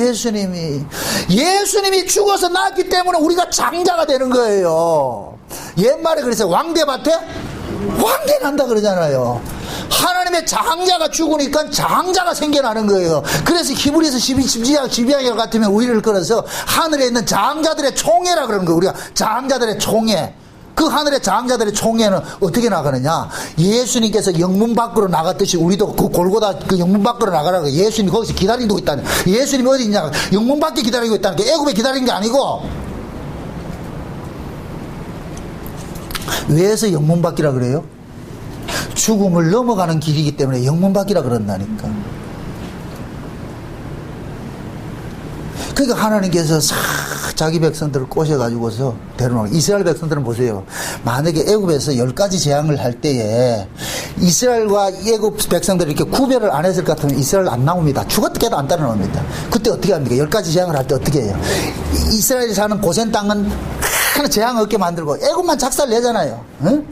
예수님이 죽어서 나왔기 때문에 우리가 장자가 되는 거예요. 옛말에 그래서 왕대밭에 왕대 난다 그러잖아요. 하나님의 장자가 죽으니까 장자가 생겨나는 거예요. 그래서 히브리서 12장 같으면 우리를 끌어서 하늘에 있는 장자들의 총회라 그러는 거예요. 우리가 장자들의 총회. 그 하늘의 장자들의 총회는 어떻게 나가느냐. 예수님께서 영문 밖으로 나갔듯이 우리도 그 골고다 그 영문 밖으로 나가라고. 예수님이 거기서 기다리고 있다는. 예수님이 어디 있냐. 영문 밖에 기다리고 있다는 게 애굽에 기다리는 게 아니고. 왜서 영문 밖이라 그래요? 죽음을 넘어가는 길이기 때문에 영문 밖이라 그런다니까. 그러니까 하나님께서 싹 자기 백성들을 꼬셔가지고서 데려오는. 이스라엘 백성들은 보세요. 만약에 애굽에서 10가지 재앙을 할 때에 이스라엘과 애굽 백성들이 이렇게 구별을 안 했을 것 같으면 이스라엘 안 나옵니다. 죽었게도 안 따라 나옵니다. 그때 어떻게 합니까? 10가지 재앙을 할 때 어떻게 해요? 이스라엘이 사는 고센 땅은 하나 재앙 없게 만들고 애굽만 작살 내잖아요. 응?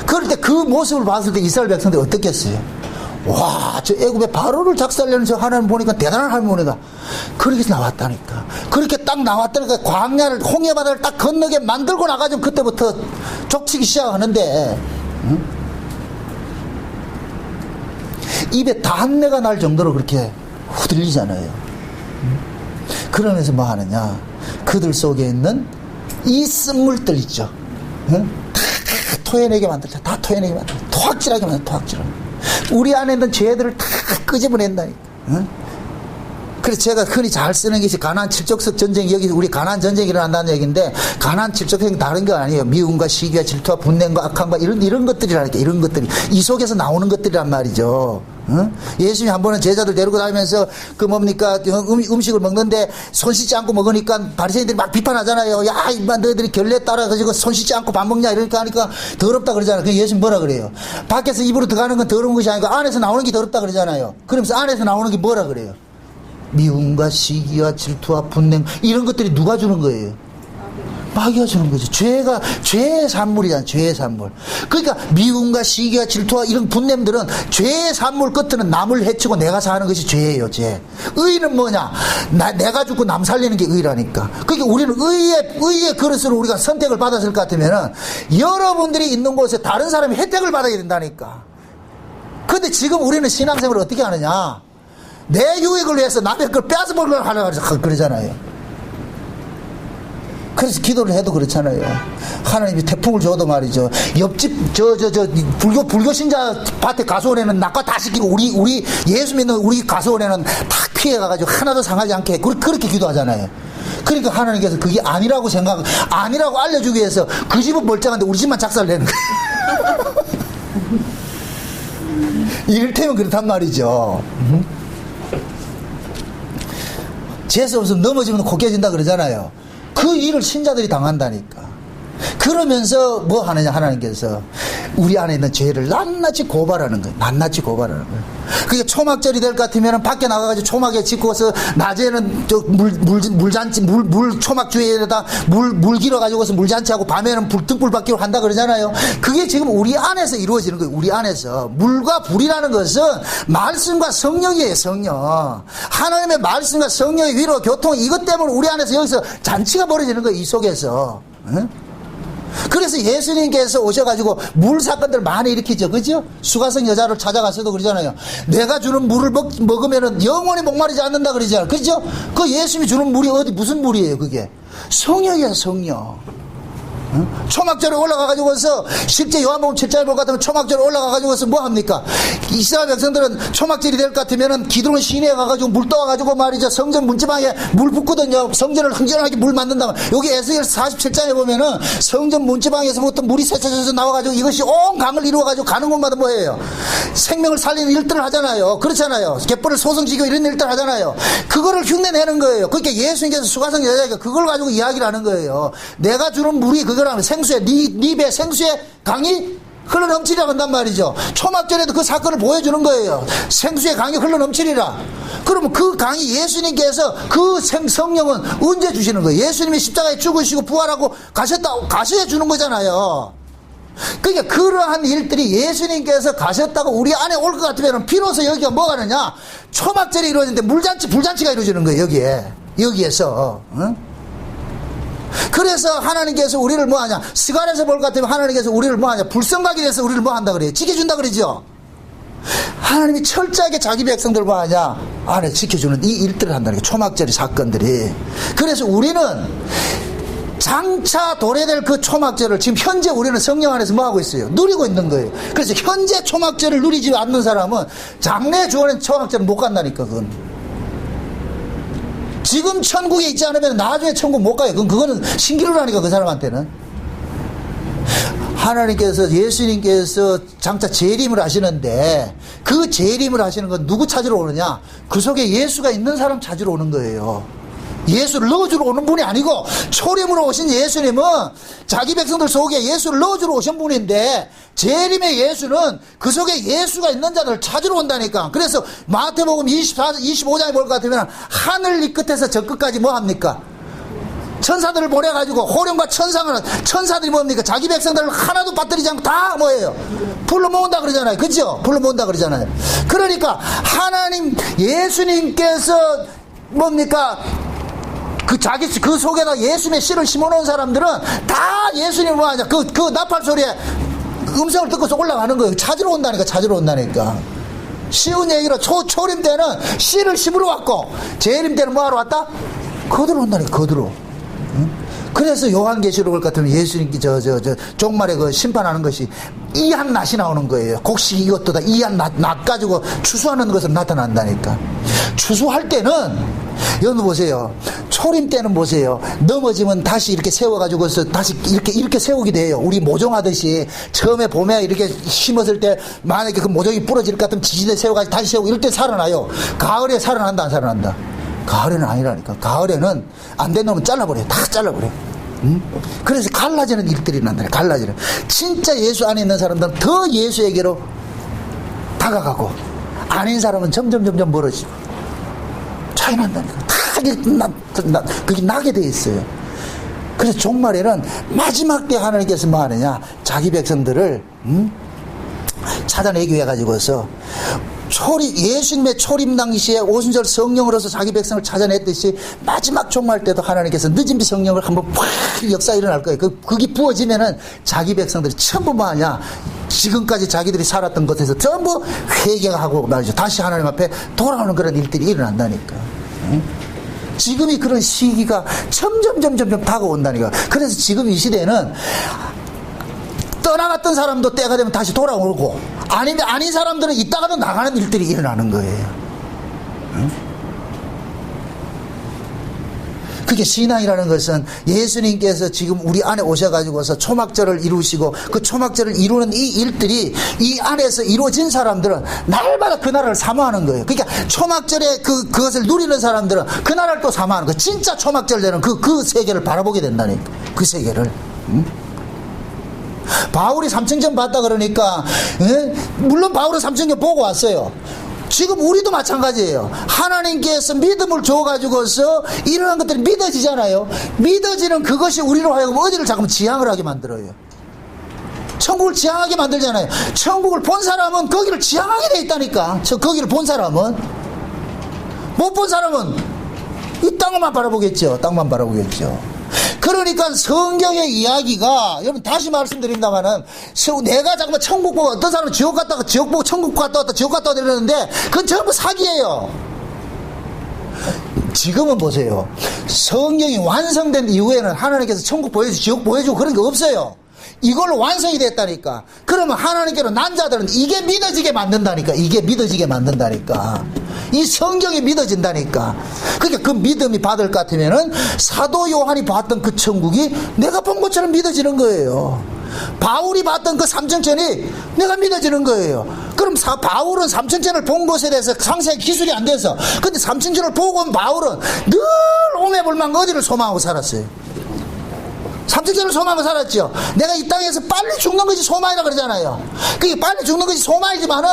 그럴 때 그 모습을 봤을 때 이스라엘 백성들이 어떻겠어요? 와, 저 애굽의 바로를 작살내는 저 하나님 보니까 대단한 할머니가 그렇게 나왔다니까. 그렇게 딱 나왔다니까. 광야를, 홍해바다를 딱 건너게 만들고 나가지고 그때부터 족치기 시작하는데, 응? 입에 단내가 날 정도로 그렇게 후들리잖아요. 그러면서 뭐 하느냐, 그들 속에 있는 이 쓴물들 있죠. 응? 다 토해내게 만들자. 다 토해내게 만들자. 토악질하게 만들자. 토악질하게. 우리 안에 있는 죄들을 다 끄집어낸다니까. 응? 그래서 제가 흔히 잘 쓰는 것이 가나안 칠족석 전쟁이, 여기 우리 가나안 전쟁이 일어난다는 얘기인데, 가나안 칠족석이 다른 게 아니에요. 미움과 시기와 질투와 분냄과 악함과 이런 것들이라니까. 이런 것들이 이 속에서 나오는 것들이란 말이죠. 응? 예수님이 한 번은 제자들 데리고 다니면서 그 뭡니까, 음식을 먹는데 손 씻지 않고 먹으니까 바리새인들이 막 비판하잖아요. 야, 인마 너희들이 결례 따라가지고 손 씻지 않고 밥 먹냐, 이러니까 하니까 더럽다 그러잖아요. 그래서 예수님 뭐라 그래요? 밖에서 입으로 들어가는 건 더러운 것이 아니고 안에서 나오는 게 더럽다 그러잖아요. 그러면서 안에서 나오는 게 뭐라 그래요? 미움과 시기와 질투와 분냄, 이런 것들이 누가 주는 거예요? 마귀가 주는 거죠. 죄의 산물이잖아요. 죄의 산물. 그러니까 미움과 시기와 질투와 이런 분냄들은 죄의 산물 끝에는 남을 해치고 내가 사는 것이 죄예요. 죄. 의는 뭐냐? 내가 죽고 남 살리는 게 의라니까. 그러니까 우리는 의의 그릇으로 우리가 선택을 받았을 것 같으면은 여러분들이 있는 곳에 다른 사람이 혜택을 받아야 된다니까. 근데 지금 우리는 신앙생활을 어떻게 하느냐? 내 유익을 위해서 남의 걸 빼앗아 먹으려고 하려고 그러잖아요. 그래서 기도를 해도 그렇잖아요. 하나님이 태풍을 줘도 말이죠. 옆집 불교 신자 밭에 가수원에는 낙과 다 시키고 우리 예수 믿는 우리 가수원에는 다 피해가가지고 하나도 상하지 않게 그렇게 기도하잖아요. 그러니까 하나님께서 그게 아니라고 아니라고 알려주기 위해서 그 집은 멀쩡한데 우리 집만 작살 내는 거예요. 이를테면 그렇단 말이죠. 재수 없으면 넘어지면 코 깨진다 그러잖아요. 그 일을 신자들이 당한다니까. 그러면서 뭐 하느냐, 하나님께서 우리 안에 있는 죄를 낱낱이 고발하는 거예요. 낱낱이 고발하는 거예요. 그게 초막절이 될 것 같으면 밖에 나가가지고 초막에 짓고서 낮에는 물잔치, 초막주에다 물 길어가지고서 물잔치하고 밤에는 등불 받기로 한다 그러잖아요. 그게 지금 우리 안에서 이루어지는 거예요. 우리 안에서. 물과 불이라는 것은 말씀과 성령이에요. 성령. 하나님의 말씀과 성령의 위로 교통, 이것 때문에 우리 안에서 여기서 잔치가 벌어지는 거예요. 이 속에서. 응? 그래서 예수님께서 오셔가지고 물 사건들 많이 일으키죠. 그죠? 수가성 여자를 찾아가서도 그러잖아요. 내가 주는 물을 먹으면은 영원히 목마르지 않는다 그러잖아요. 그죠? 그 예수님이 주는 물이 무슨 물이에요, 그게? 성령이야, 성령. 응? 초막절에 올라가가지고서 실제 요한복음 7장에 볼 것 같으면 초막절에 올라가가지고서 뭐 합니까? 이스라엘 백성들은 초막절이 될 것 같으면은 기드론 시내에 가가지고 물 떠와가지고 말이죠. 성전 문지방에 물 붓거든요. 성전을 흥전하게 물 만든다. 여기 에스겔 47장에 보면은 성전 문지방에서부터 물이 샜쳐져서 나와가지고 이것이 온 강을 이루어가지고 가는 곳마다 뭐예요? 생명을 살리는 일들을 하잖아요. 그렇잖아요. 갯벌을 소성지고 이런 일들 하잖아요. 그거를 흉내내는 거예요. 그러니까 예수님께서 수가성 여자에게 그걸 가지고 이야기를 하는 거예요. 내가 주는 물이 그거라면 생수에 네 배 생수에 강이 흘러넘치리라 한단 말이죠. 초막절에도 그 사건을 보여주는 거예요. 생수의 강이 흘러넘치리라. 그러면 그 강이 예수님께서 그 성령은 언제 주시는 거예요? 예수님이 십자가에 죽으시고 부활하고 가셔야 주는 거잖아요. 그러니까 그러한 일들이 예수님께서 가셨다고 우리 안에 올 것 같으면 비로소 여기가 뭐가 되느냐? 초막절이 이루어지는데 불잔치가 이루어지는 거예요. 여기에서. 응? 그래서 하나님께서 우리를 뭐하냐? 스갈에서 볼 것 같으면 하나님께서 우리를 뭐하냐? 불성각이 돼서 우리를 뭐한다 그래요? 지켜준다 그러죠? 하나님이 철저하게 자기 백성들을 뭐하냐? 안에 지켜주는 이 일들을 한다는 거예요. 초막절의 사건들이. 그래서 우리는 장차 도래될 그 초막절을 지금 현재 우리는 성령 안에서 뭐하고 있어요? 누리고 있는 거예요. 그래서 현재 초막절을 누리지 않는 사람은 장래 주원의 초막절을 못 간다니까, 그건. 지금 천국에 있지 않으면 나중에 천국 못 가요. 그거는 신기루라니까, 그 사람한테는. 하나님께서, 예수님께서 장차 재림을 하시는데 그 재림을 하시는 건 누구 찾으러 오느냐? 그 속에 예수가 있는 사람 찾으러 오는 거예요. 예수를 넣어주러 오는 분이 아니고 초림으로 오신 예수님은 자기 백성들 속에 예수를 넣어주러 오신 분인데 재림의 예수는 그 속에 예수가 있는 자들을 찾으러 온다니까. 그래서 마태복음 25장에 볼 것 같으면 하늘 이 끝에서 저 끝까지 뭐 합니까? 천사들을 보내가지고 호령과 천사들이 뭡니까? 자기 백성들을 하나도 빠뜨리지 않고 다 뭐예요? 불러 모은다 그러잖아요. 그죠? 불러 모은다 그러잖아요. 그러니까 하나님 예수님께서 뭡니까? 그 속에다 예수님의 씨를 심어놓은 사람들은 다 예수님 뭐하냐? 그 나팔 소리에 음성을 듣고서 올라가는 거예요. 찾으러 온다니까. 쉬운 얘기로 초림 때는 씨를 심으러 왔고 재림 때는 뭐하러 왔다? 거두러 온다니까. 거두러. 그래서 요한계시록을 같으면 예수님께 종말에 그 심판하는 것이 이한 낫이 나오는 거예요. 곡식 이것도다 이한 낫 가지고 추수하는 것으로 나타난다니까. 추수할 때는 여러분 보세요. 초림 때는 보세요. 넘어지면 다시 이렇게 세워가지고서 다시 이렇게 세우게 돼요. 우리 모종하듯이 처음에 봄에 이렇게 심었을 때 만약에 그 모종이 부러질 것 같으면 지지대 세워가지고 다시 세우고 이럴 때 살아나요. 가을에 살아난다 안 살아난다? 가을에는 아니라니까. 가을에는 안 된 놈은 잘라버려요. 다 잘라버려요. 그래서 갈라지는 일들이 난다. 갈라지는. 진짜 예수 안에 있는 사람들은 더 예수에게로 다가가고 아닌 사람은 점점 멀어지고 차이 난다니까. 다 그게 나게 돼 있어요. 그래서 종말에는 마지막 때 하나님께서 뭐 하느냐, 자기 백성들을 찾아내기 위해 가지고서 예수님의 초림 당시에 오순절 성령으로서 자기 백성을 찾아냈듯이 마지막 종말 때도 하나님께서 늦은 비 성령을 한번 팍 역사 일어날 거예요. 그게 부어지면은 자기 백성들이 전부 뭐 하냐, 지금까지 자기들이 살았던 것에서 전부 회개하고 말이죠. 다시 하나님 앞에 돌아오는 그런 일들이 일어난다니까. 지금이 그런 시기가 점점 다가온다니까. 그래서 지금 이 시대는 떠나갔던 사람도 때가 되면 다시 돌아오고 아닌 사람들은 있다가도 나가는 일들이 일어나는 거예요. 그게 신앙이라는 것은 예수님께서 지금 우리 안에 오셔가지고서 초막절을 이루시고 그 초막절을 이루는 이 일들이 이 안에서 이루어진 사람들은 날마다 그 나라를 사모하는 거예요. 그러니까 초막절에 그것을 누리는 사람들은 그 나라를 또 사모하는 거예요. 진짜 초막절 되는 그 세계를 바라보게 된다니까. 그 세계를. 바울이 삼층전 봤다 그러니까, 물론 바울은 삼층전 보고 왔어요. 지금 우리도 마찬가지예요. 하나님께서 믿음을 줘가지고서 이러한 것들이 믿어지잖아요. 믿어지는 그것이 우리로 하여금 어디를 자꾸 지향을 하게 만들어요. 천국을 지향하게 만들잖아요. 천국을 본 사람은 거기를 지향하게 돼 있다니까. 거기를 본 사람은. 못 본 사람은 이 땅만 바라보겠죠. 땅만 바라보겠죠. 그러니까 성경의 이야기가, 여러분 다시 말씀드립니다만은, 내가 잠깐만 천국 보고 어떤 사람은 지옥 갔다가 지옥 보고 천국 갔다 왔다 지옥 갔다 왔다 이러는데 그건 전부 사기예요. 지금은 보세요. 성경이 완성된 이후에는 하나님께서 천국 보여주고 지옥 보여주고 그런 게 없어요. 이걸로 완성이 됐다니까. 그러면 하나님께로 난 자들은 이게 믿어지게 만든다니까. 이게 믿어지게 만든다니까. 이 성경이 믿어진다니까. 그러니까 그 믿음이 받을 것 같으면은 사도 요한이 봤던 그 천국이 내가 본 것처럼 믿어지는 거예요. 바울이 봤던 그 삼층천이 내가 믿어지는 거예요. 그럼 바울은 삼층천을 본 것에 대해서 상세히 기술이 안 돼서, 근데 삼층천을 보고 온 바울은 늘 오매불망 어디를 소망하고 살았어요. 삼층천을 소망하고 살았죠. 내가 이 땅에서 빨리 죽는 것이 소망이라 그러잖아요. 그게 빨리 죽는 것이 소망이지만은,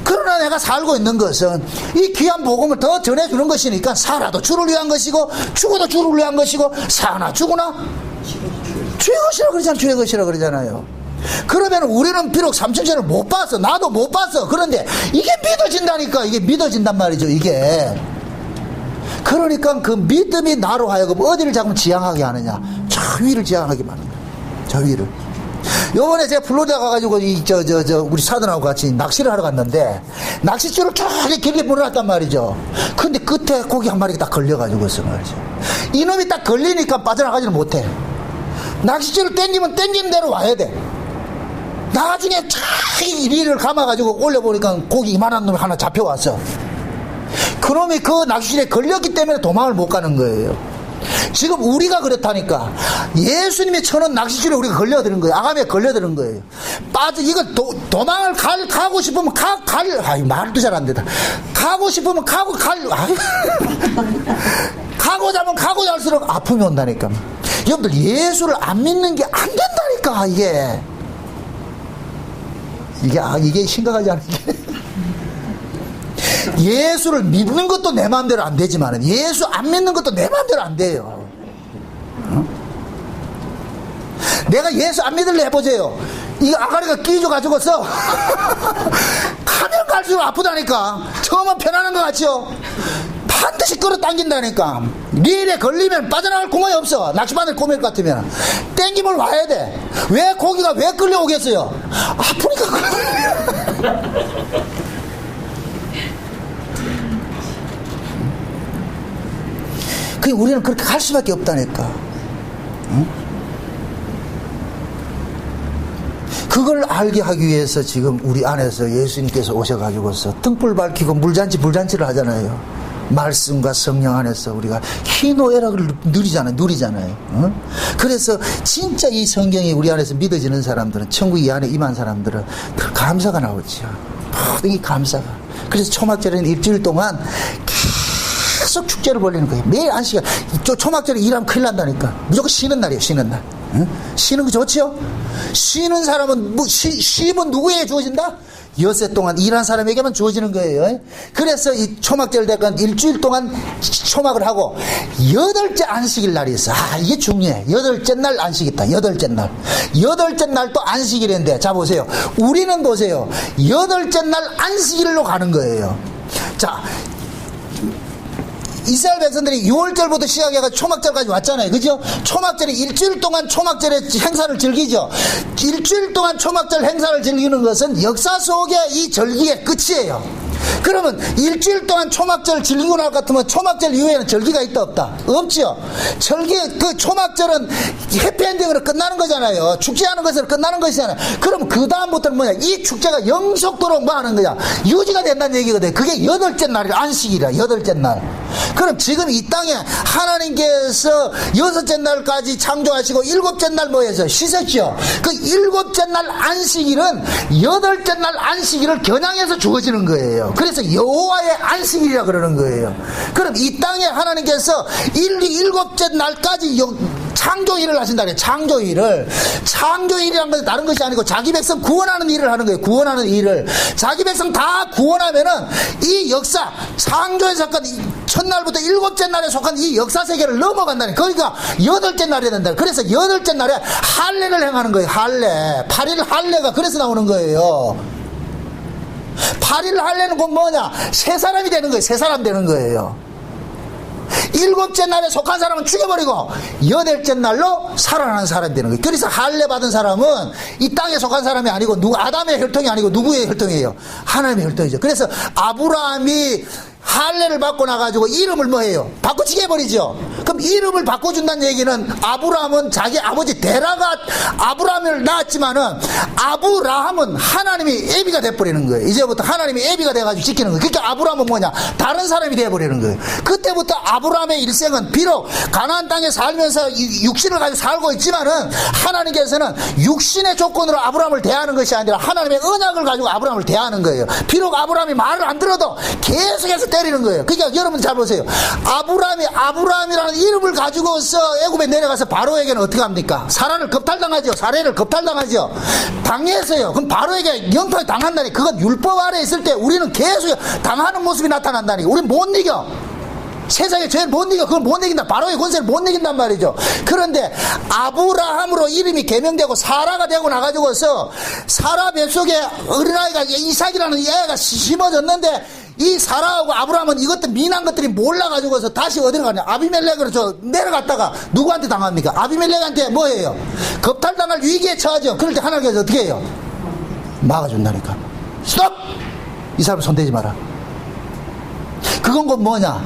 그러나 내가 살고 있는 것은 이 귀한 복음을 더 전해주는 것이니까 살아도 주를 위한 것이고 죽어도 주를 위한 것이고, 사나 죽으나 주의 것이라 그러잖아요. 주의 것이라 그러잖아요. 그러면 우리는 비록 삼층천을 못 봤어. 나도 못 봤어. 그런데 이게 믿어진다니까. 이게 믿어진단 말이죠. 이게. 그러니까 그 믿음이 나로 하여금 어디를 자꾸 지향하게 하느냐, 저 위를 지향하게 하는 거야. 저 위를. 요번에 제가 플로리다 가가지고 우리 사돈하고 같이 낚시를 하러 갔는데 낚싯줄을 쫙 길게 물어놨단 말이죠. 근데 끝에 고기 한 마리가 딱 걸려가지고서 말이죠. 이놈이 딱 걸리니까 빠져나가지는 못해. 낚싯줄을 땡기면 땡기는 대로 와야 돼. 나중에 쫙 이리를 감아가지고 올려보니까 고기 이만한 놈이 하나 잡혀왔어. 그놈이 그 낚시줄에 걸렸기 때문에 도망을 못 가는 거예요. 지금 우리가 그렇다니까. 예수님이 쳐놓은 낚시줄에 우리가 걸려드는 거예요. 아가미에 걸려드는 거예요. 이거 도망을 가고 싶으면 말도 잘 안 되다. 가고 싶으면 가고자면 가고 잘수록 아픔이 온다니까. 여러분들 예수를 안 믿는 게 안 된다니까. 이게 심각하지 않은 게. 예수를 믿는 것도 내 마음대로 안 되지만 예수 안 믿는 것도 내 마음대로 안 돼요. 내가 예수 안 믿을래 해보세요. 이 아가리가 끼져가지고서 가면 갈수록 아프다니까. 처음은 편안한 것 같죠? 반드시 끌어당긴다니까. 릴에 걸리면 빠져나갈 구멍이 없어. 낚시바늘 꼬맬 것 같으면 땡기면 와야 돼. 왜 고기가 왜 끌려오겠어요? 아프니까 우리는 그렇게 갈 수밖에 없다니까. 응? 그걸 알게 하기 위해서 지금 우리 안에서 예수님께서 오셔가지고서 등불 밝히고 불잔치를 하잖아요. 말씀과 성령 안에서 우리가 희노애락을 누리잖아요. 어? 그래서 진짜 이 성경이 우리 안에서 믿어지는 사람들은, 천국 이 안에 임한 사람들은 감사가 나오죠. 모든 게 감사가. 그래서 초막절에는 일주일 동안 계속 축제를 벌리는 거예요. 매일 안식일. 초막절에 일하면 큰일 난다니까. 무조건 쉬는 날이에요. 쉬는 날. 응? 쉬는 거 좋지요? 쉬는 사람은 쉼은 누구에게 주어진다? 엿새 동안 일한 사람에게만 주어지는 거예요. 그래서 이 초막절 대간 일주일 동안 초막을 하고 8째 안식일 날이 있어. 이게 중요해. 8째 날 안식 있다. 8째 날. 8째 날 또 안식일인데, 자 보세요. 우리는 보세요. 8째 날 안식일로 가는 거예요. 자, 이스라엘 백성들이 6월절부터 시작해가지고 초막절까지 왔잖아요. 그죠? 초막절에 일주일 동안 초막절의 행사를 즐기죠. 일주일 동안 초막절 행사를 즐기는 것은 역사 속의 이 절기의 끝이에요. 그러면 일주일 동안 초막절 즐기고 날 것 같으면 초막절 이후에는 절기가 있다 없다? 없죠. 그 초막절은 해피엔딩으로 끝나는 거잖아요. 축제하는 것으로 끝나는 것이잖아요. 그럼 그 다음부터는 뭐냐? 이 축제가 영속도록 뭐 하는 거야? 유지가 된다는 얘기거든. 그게 8째 날이라, 안식이라. 8째 날. 그럼 지금 이 땅에 하나님께서 6째 날까지 창조하시고 7째 날 뭐 해서 쉬셨죠. 그 7째 날 안식일은 8째 날 안식일을 겨냥해서 주어지는 거예요. 그래서 여호와의 안식일이라 그러는 거예요. 그럼 이 땅에 하나님께서 7째 날까지 창조일을 하신다 그래요. 창조일이라는 것은 다른 것이 아니고 자기 백성 구원하는 일을 하는 거예요. 구원하는 일을. 자기 백성 다 구원하면은 이 역사, 창조의 사건, 첫날부터 7째 날에 속한 이 역사 세계를 넘어간다니. 그러니까 8째 날이 된다. 그래서 8째 날에 할례를 행하는 거예요. 할례. 8일 할례가 그래서 나오는 거예요. 8일 할례는 곧 뭐냐? 새 사람이 되는 거예요. 새 사람 되는 거예요. 7째 날에 속한 사람은 죽여버리고 8째 날로 살아나는 사람이 되는 거예요. 그래서 할례 받은 사람은 이 땅에 속한 사람이 아니고 아담의 혈통이 아니고 누구의 혈통이에요? 하나님의 혈통이죠. 그래서 아브라함이 할례를 받고 나가지고 이름을 뭐 해요? 바꾸치게 해버리죠. 그럼 이름을 바꿔준다는 얘기는 아브라함은 자기 아버지 데라가 아브라함을 낳았지만은 아브라함은 하나님이 애비가 돼버리는 거예요. 이제부터 하나님이 애비가 돼가지고 지키는 거예요. 그러니까 아브라함은 뭐냐? 다른 사람이 돼버리는 거예요. 그때부터 아브라함의 일생은 비록 가나안 땅에 살면서 육신을 가지고 살고 있지만은 하나님께서는 육신의 조건으로 아브라함을 대하는 것이 아니라 하나님의 언약을 가지고 아브라함을 대하는 거예요. 비록 아브라함이 말을 안 들어도 계속해서 때리는 거예요. 그러니까 여러분 잘 보세요. 아브라함이라는 이름을 가지고서 애굽에 내려가서 바로에게는 어떻게 합니까? 사례를 겁탈당하죠. 당했어요. 그럼 바로에게 영토에 당한다니. 그건 율법 아래 있을 때 우리는 계속 당하는 모습이 나타난다니. 우리는 못 이겨. 세상에 죄를 못 이겨. 그걸 못 이긴다. 바로의 권세를 못 이긴단 말이죠. 그런데 아브라함으로 이름이 개명되고 사라가 되고 나가지고서 사라 뱃속에 어린아이가 이삭이라는 애가 심어졌는데 이 사라하고 아브라함은 이것들 미난 것들이 몰라가지고서 다시 어디로 가냐? 아비멜렉으로 내려갔다가 누구한테 당합니까? 아비멜렉한테 뭐예요? 겁탈당할 위기에 처하죠. 그럴 때 하나님께서 어떻게 해요? 막아준다니까. 스톱! 이 사람 손대지 마라. 그건 곧 뭐냐?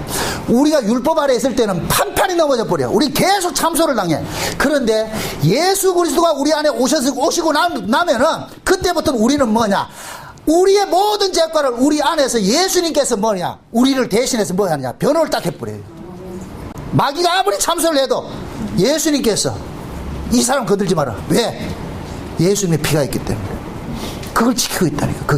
우리가 율법 아래 있을 때는 판판이 넘어져 버려. 우리 계속 참소를 당해. 그런데 예수 그리스도가 우리 안에 오시고 나면은 그때부터는 우리는 뭐냐? 우리의 모든 죄과를 우리 안에서 예수님께서 뭐냐? 우리를 대신해서 뭐 하느냐? 변호를 딱 해버려요. 마귀가 아무리 참소를 해도 예수님께서 이 사람 거들지 마라. 왜? 예수님의 피가 있기 때문에. 그걸 지키고 있다니까.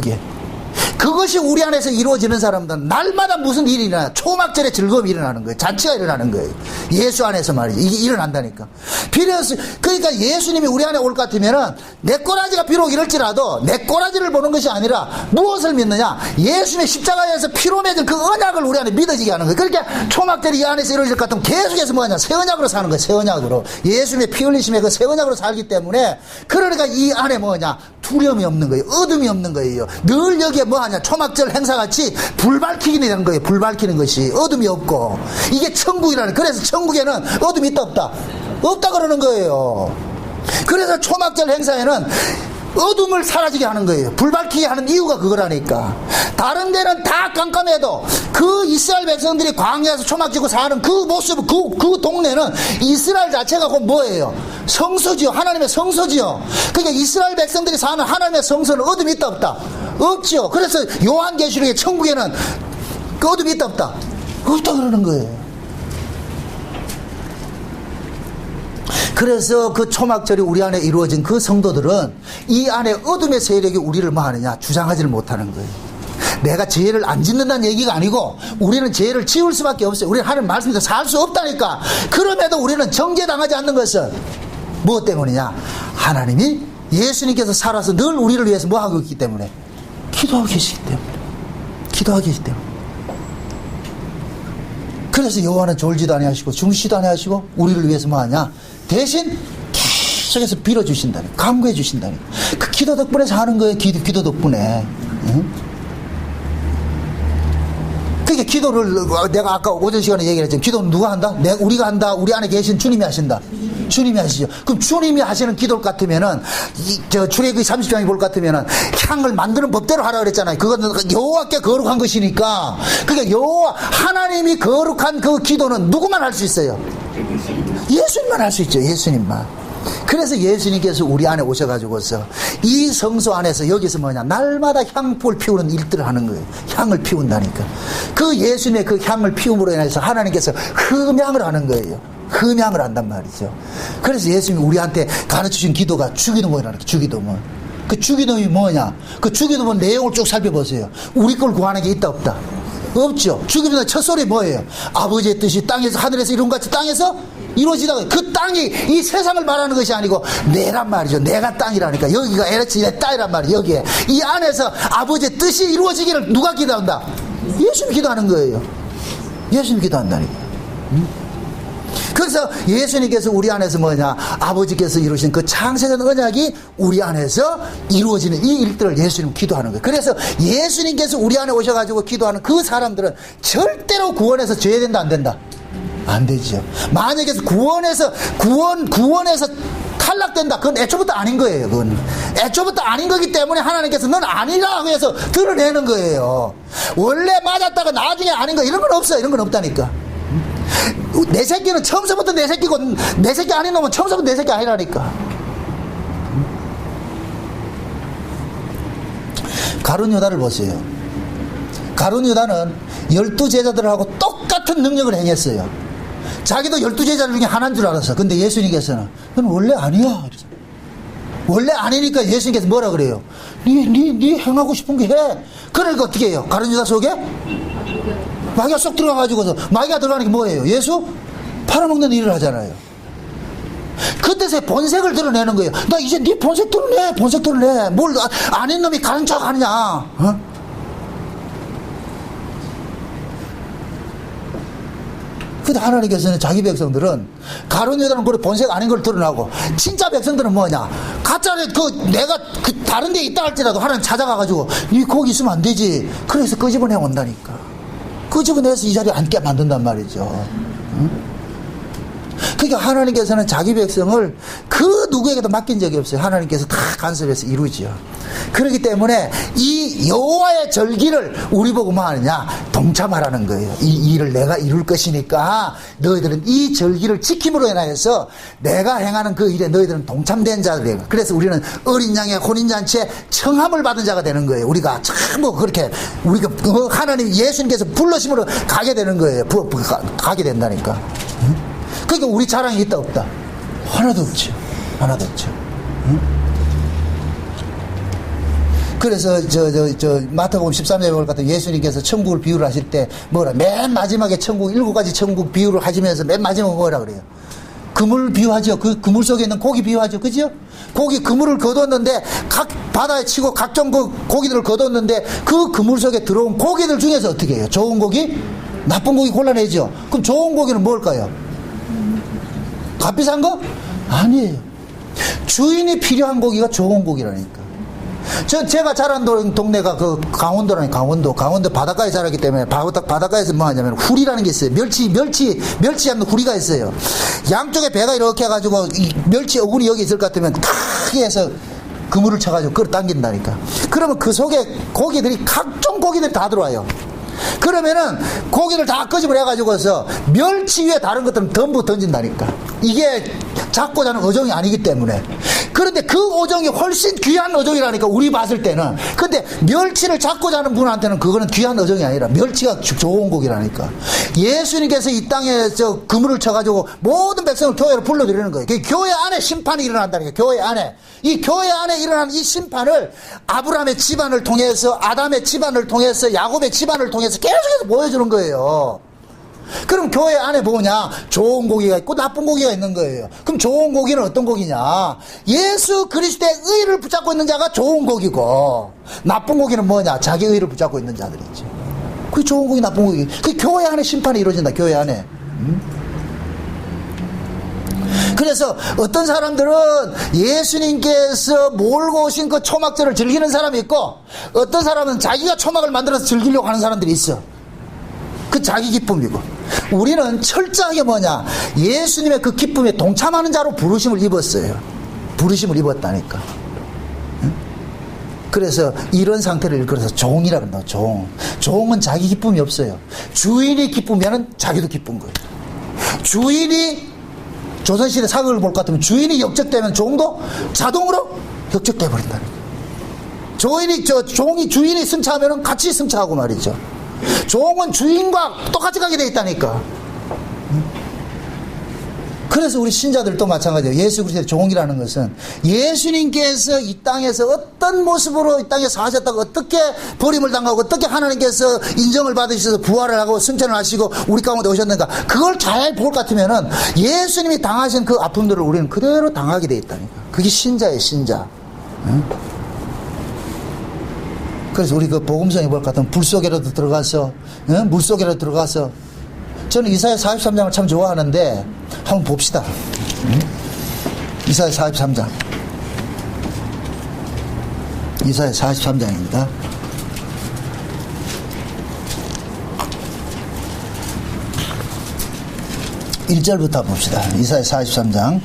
그것이 우리 안에서 이루어지는 사람들은 날마다 무슨 일이 일어나? 초막절에 즐거움이 일어나는 거예요. 잔치가 일어나는 거예요. 예수 안에서 말이죠. 이게 일어난다니까. 그러니까 예수님이 우리 안에 올 것 같으면은 내 꼬라지가 비록 이럴지라도 내 꼬라지를 보는 것이 아니라 무엇을 믿느냐? 예수님의 십자가에서 피로 맺은 그 언약을 우리 안에 믿어지게 하는 거예요. 그러니까 초막절이 이 안에서 이루어질 것 같으면 계속해서 뭐냐? 새 언약으로 사는 거예요. 새 언약으로. 예수님의 피 흘리심의 그 새 언약으로 살기 때문에 그러니까 이 안에 뭐냐? 두려움이 없는 거예요. 어둠이 없는 거예요. 늘 여기에 뭐하냐? 초막절 행사같이 불 밝히게 되는 거예요. 불 밝히는 것이. 어둠이 없고. 이게 천국이라는. 그래서 천국에는 어둠이 있다 없다? 없다 그러는 거예요. 그래서 초막절 행사에는 어둠을 사라지게 하는 거예요. 불 밝히게 하는 이유가 그거라니까. 다른 데는 다 깜깜해도 그 이스라엘 백성들이 광야에서 초막지고 사는 그 모습, 그 동네는 이스라엘 자체가 곧 뭐예요? 성소지요. 하나님의 성소지요. 그러니까 이스라엘 백성들이 사는 하나님의 성소는 어둠이 있다 없다? 없죠. 그래서 요한계시록의 천국에는 그 어둠이 있다 없다? 없다 그러는 거예요. 그래서 그 초막절이 우리 안에 이루어진 그 성도들은 이 안에 어둠의 세력이 우리를 뭐 하느냐? 주장하지를 못하는 거예요. 내가 죄를 안 짓는다는 얘기가 아니고 우리는 죄를 지을 수밖에 없어요. 우리는 하나님 말씀대로 살 수 없다니까. 그럼에도 우리는 정죄당하지 않는 것은 무엇 때문이냐? 하나님이 예수님께서 살아서 늘 우리를 위해서 뭐 하고 있기 때문에? 기도하고 계시기 때문에. 기도하고 계시기 때문에. 그래서 여호와는 졸지도 아니하시고 주무시지도 아니하시고 우리를 위해서 뭐 하냐? 대신 계속해서 빌어주신다니, 간구해 주신다니. 그 기도 덕분에 사는 거예요. 기도 덕분에. 응? 그러니까 기도를 내가 아까 오전 시간에 얘기를 했죠. 기도는 누가 한다? 우리가 한다. 우리 안에 계신 주님이 하신다. 주님이 하시죠. 그럼 주님이 하시는 기도 같으면은 출애굽기 30장에 볼 것 같으면은 향을 만드는 법대로 하라 그랬잖아요. 그거는 여호와께 거룩한 것이니까. 그러니까 여호와 하나님이 거룩한 그 기도는 누구만 할 수 있어요? 예수님만 할 수 있죠. 예수님만. 그래서 예수님께서 우리 안에 오셔가지고서 이 성소 안에서 여기서 뭐냐? 날마다 향불 피우는 일들을 하는 거예요. 향을 피운다니까. 그 예수님의 그 향을 피움으로 인해서 하나님께서 흠향을 하는 거예요. 흠향을 한단 말이죠. 그래서 예수님이 우리한테 가르쳐주신 기도가 주기도문이라는 게 주기도문. 그 주기도문이 뭐냐? 그 주기도문 내용을 쭉 살펴보세요. 우리 걸 구하는 게 있다 없다? 없죠. 주기도문의 첫 소리 뭐예요? 아버지의 뜻이 땅에서 하늘에서 이룬같이 땅에서 이루어지다가 그 땅이 이 세상을 말하는 것이 아니고 내란 말이죠. 내가 땅이라니까. 여기가 에레츠 내 땅이란 말이에요. 여기에 이 안에서 아버지의 뜻이 이루어지기를 누가 기도한다? 예수님이 기도하는 거예요. 예수님이 기도한다니까. 그래서 예수님께서 우리 안에서 뭐냐? 아버지께서 이루신 그 창세전 언약이 우리 안에서 이루어지는 이 일들을 예수님 기도하는 거예요. 그래서 예수님께서 우리 안에 오셔가지고 기도하는 그 사람들은 절대로 구원해서 죄 된다 안 된다? 안 되죠. 만약에 구원에서 탈락된다. 그건 애초부터 아닌 거예요. 그건 애초부터 아닌 거기 때문에 하나님께서 넌 아니라고 해서 드러내는 거예요. 원래 맞았다가 나중에 아닌 거 이런 건 없어요. 이런 건 없다니까. 내 새끼는 처음서부터 내 새끼고 내 새끼 아닌 놈은 처음서부터 내 새끼 아니라니까. 가룟 유다를 보세요. 가룟 유다는 12제자들하고 똑같은 능력을 행했어요. 자기도 12제자 중에 하나인 줄 알았어. 근데 예수님께서는 넌 원래 아니야. 원래 아니니까 예수님께서 뭐라 그래요? 네 행하고 싶은 게 해. 그러니까 어떻게 해요? 가룟 유다 속에 마귀가 쏙 들어가가지고서 마귀가 들어가는 게 뭐예요? 예수 팔아먹는 일을 하잖아요. 그때서 본색을 드러내는 거예요. 나 이제 네 본색 드러내. 본색 드러내. 뭘 아닌 놈이 가는 척 하느냐. 어? 근데 하나님께서는 자기 백성들은 가룟 유다는 그래 본색 아닌 걸 드러나고 진짜 백성들은 뭐냐? 가짜를 내가 다른 데 있다 할지라도 하나님 찾아가가지고 니 거기 있으면 안 되지. 그래서 끄집어내 온다니까. 끄집어내서 이 자리에 앉게 만든단 말이죠. 응? 그러니까 하나님께서는 자기 백성을 그 누구에게도 맡긴 적이 없어요. 하나님께서 다 간섭해서 이루지요. 그렇기 때문에 이 여호와의 절기를 우리 보고 뭐 하느냐? 동참하라는 거예요. 이 일을 내가 이룰 것이니까 너희들은 이 절기를 지킴으로 인하여서 내가 행하는 그 일에 너희들은 동참된 자들이에요. 그래서 우리는 어린 양의 혼인잔치에 청함을 받은 자가 되는 거예요. 우리가 참 그렇게 우리가 하나님 예수님께서 불러심으로 가게 되는 거예요. 가게 된다니까. 응? 그러니까 우리 자랑이 있다 없다? 하나도 없죠. 하나도 없죠. 응? 그래서 마태복음 13장에 볼 것 같은 예수님께서 천국을 비유를 하실 때 뭐라? 맨 마지막에 천국 7가지 천국 비유를 하시면서 맨 마지막에 뭐라 그래요? 그물 비유하죠. 그 그물 속에 있는 고기 비유하죠. 그죠? 고기 그물을 거뒀는데 각 바다에 치고 각종 그 고기들을 거뒀는데 그 그물 속에 들어온 고기들 중에서 어떻게 해요? 좋은 고기? 나쁜 고기 골라내죠. 그럼 좋은 고기는 뭘까요? 값비싼 거? 아니에요. 주인이 필요한 고기가 좋은 고기라니까. 제가 자란 동네가 그 강원도라니, 강원도 바닷가에 자랐기 때문에 바닷가에서 뭐 하냐면 후리라는 게 있어요. 멸치 잡는 후리가 있어요. 양쪽에 배가 이렇게 해가지고 이 멸치 어군이 여기 있을 것 같으면 크게 해서 그물을 쳐가지고 끌어당긴다니까. 그러면 그 속에 고기들이, 각종 고기들이 다 들어와요. 그러면은 고기를 다 끄집어내가지고서 멸치 위에 다른 것들은 전부 던진다니까. 이게 잡고자 하는 어종이 아니기 때문에. 그런데 그 어종이 훨씬 귀한 어종이라니까, 우리 봤을 때는. 근데 멸치를 잡고자 하는 분한테는 그거는 귀한 어종이 아니라 멸치가 좋은 고기라니까. 예수님께서 이 땅에 그물을 쳐가지고 모든 백성을 교회로 불러들이는 거예요. 교회 안에 심판이 일어난다니까. 교회 안에. 이 교회 안에 일어나는 이 심판을 아브라함의 집안을 통해서, 아담의 집안을 통해서, 야곱의 집안을 통해서 계속해서 보여주는 거예요. 그럼 교회 안에 뭐냐? 좋은 고기가 있고 나쁜 고기가 있는 거예요. 그럼 좋은 고기는 어떤 고기냐? 예수 그리스도의 의를 붙잡고 있는 자가 좋은 고기고, 나쁜 고기는 뭐냐? 자기 의를 붙잡고 있는 자들이지. 그게 좋은 고기, 나쁜 고기. 그 교회 안에 심판이 이루어진다. 교회 안에. 그래서 어떤 사람들은 예수님께서 몰고 오신 그 초막절을 즐기는 사람이 있고, 어떤 사람은 자기가 초막을 만들어서 즐기려고 하는 사람들이 있어. 그 자기 기쁨이고, 우리는 철저하게 뭐냐? 예수님의 그 기쁨에 동참하는 자로 부르심을 입었어요. 부르심을 입었다니까. 그래서 이런 상태를 일컬어서 종이라고 한다. 종은 자기 기쁨이 없어요. 주인이 기쁘면은 자기도 기쁜 거예요. 주인이 조선시대 사극을 볼 것 같으면 주인이 역적되면 종도 자동으로 역적돼 버린다는 거예요. 종이 주인이 승차하면은 같이 승차하고 말이죠. 종은 주인과 똑같이 가게 돼 있다니까. 그래서 우리 신자들도 마찬가지예요. 예수 그리스도의 종이라는 것은 예수님께서 이 땅에서 어떤 모습으로 이 땅에 사셨다고, 어떻게 버림을 당하고, 어떻게 하나님께서 인정을 받으셔서 부활을 하고 승천을 하시고 우리 가운데 오셨는가, 그걸 잘 볼 것 같으면은 예수님이 당하신 그 아픔들을 우리는 그대로 당하게 돼 있다니까. 그게 신자예요, 신자. 응? 그래서 우리 그 복음성에 볼 것 같으면 불 속에라도 들어가서, 응? 물 속에라도 들어가서. 저는 이사야 43장을 참 좋아하는데 한번 봅시다. 응? 이사야 43장. 이사야 43장입니다. 1절부터 봅시다. 이사야 43장.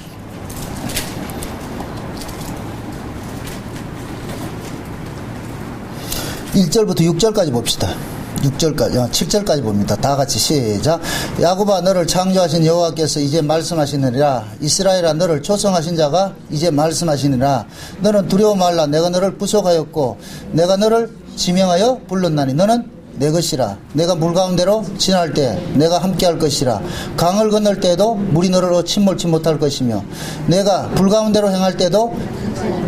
1절부터 6절까지 봅시다. 6절까지, 7절까지 봅니다. 다 같이 시작. 야곱아, 너를 창조하신 여호와께서 이제 말씀하시느니라. 이스라엘아, 너를 조성하신 자가 이제 말씀하시느니라. 너는 두려워 말라. 내가 너를 부속하였고 내가 너를 지명하여 불렀나니 너는 내 것이라. 내가 물 가운데로 지날 때 내가 함께할 것이라. 강을 건널 때에도 물이 너를 침몰치 못할 것이며 내가 불 가운데로 행할 때도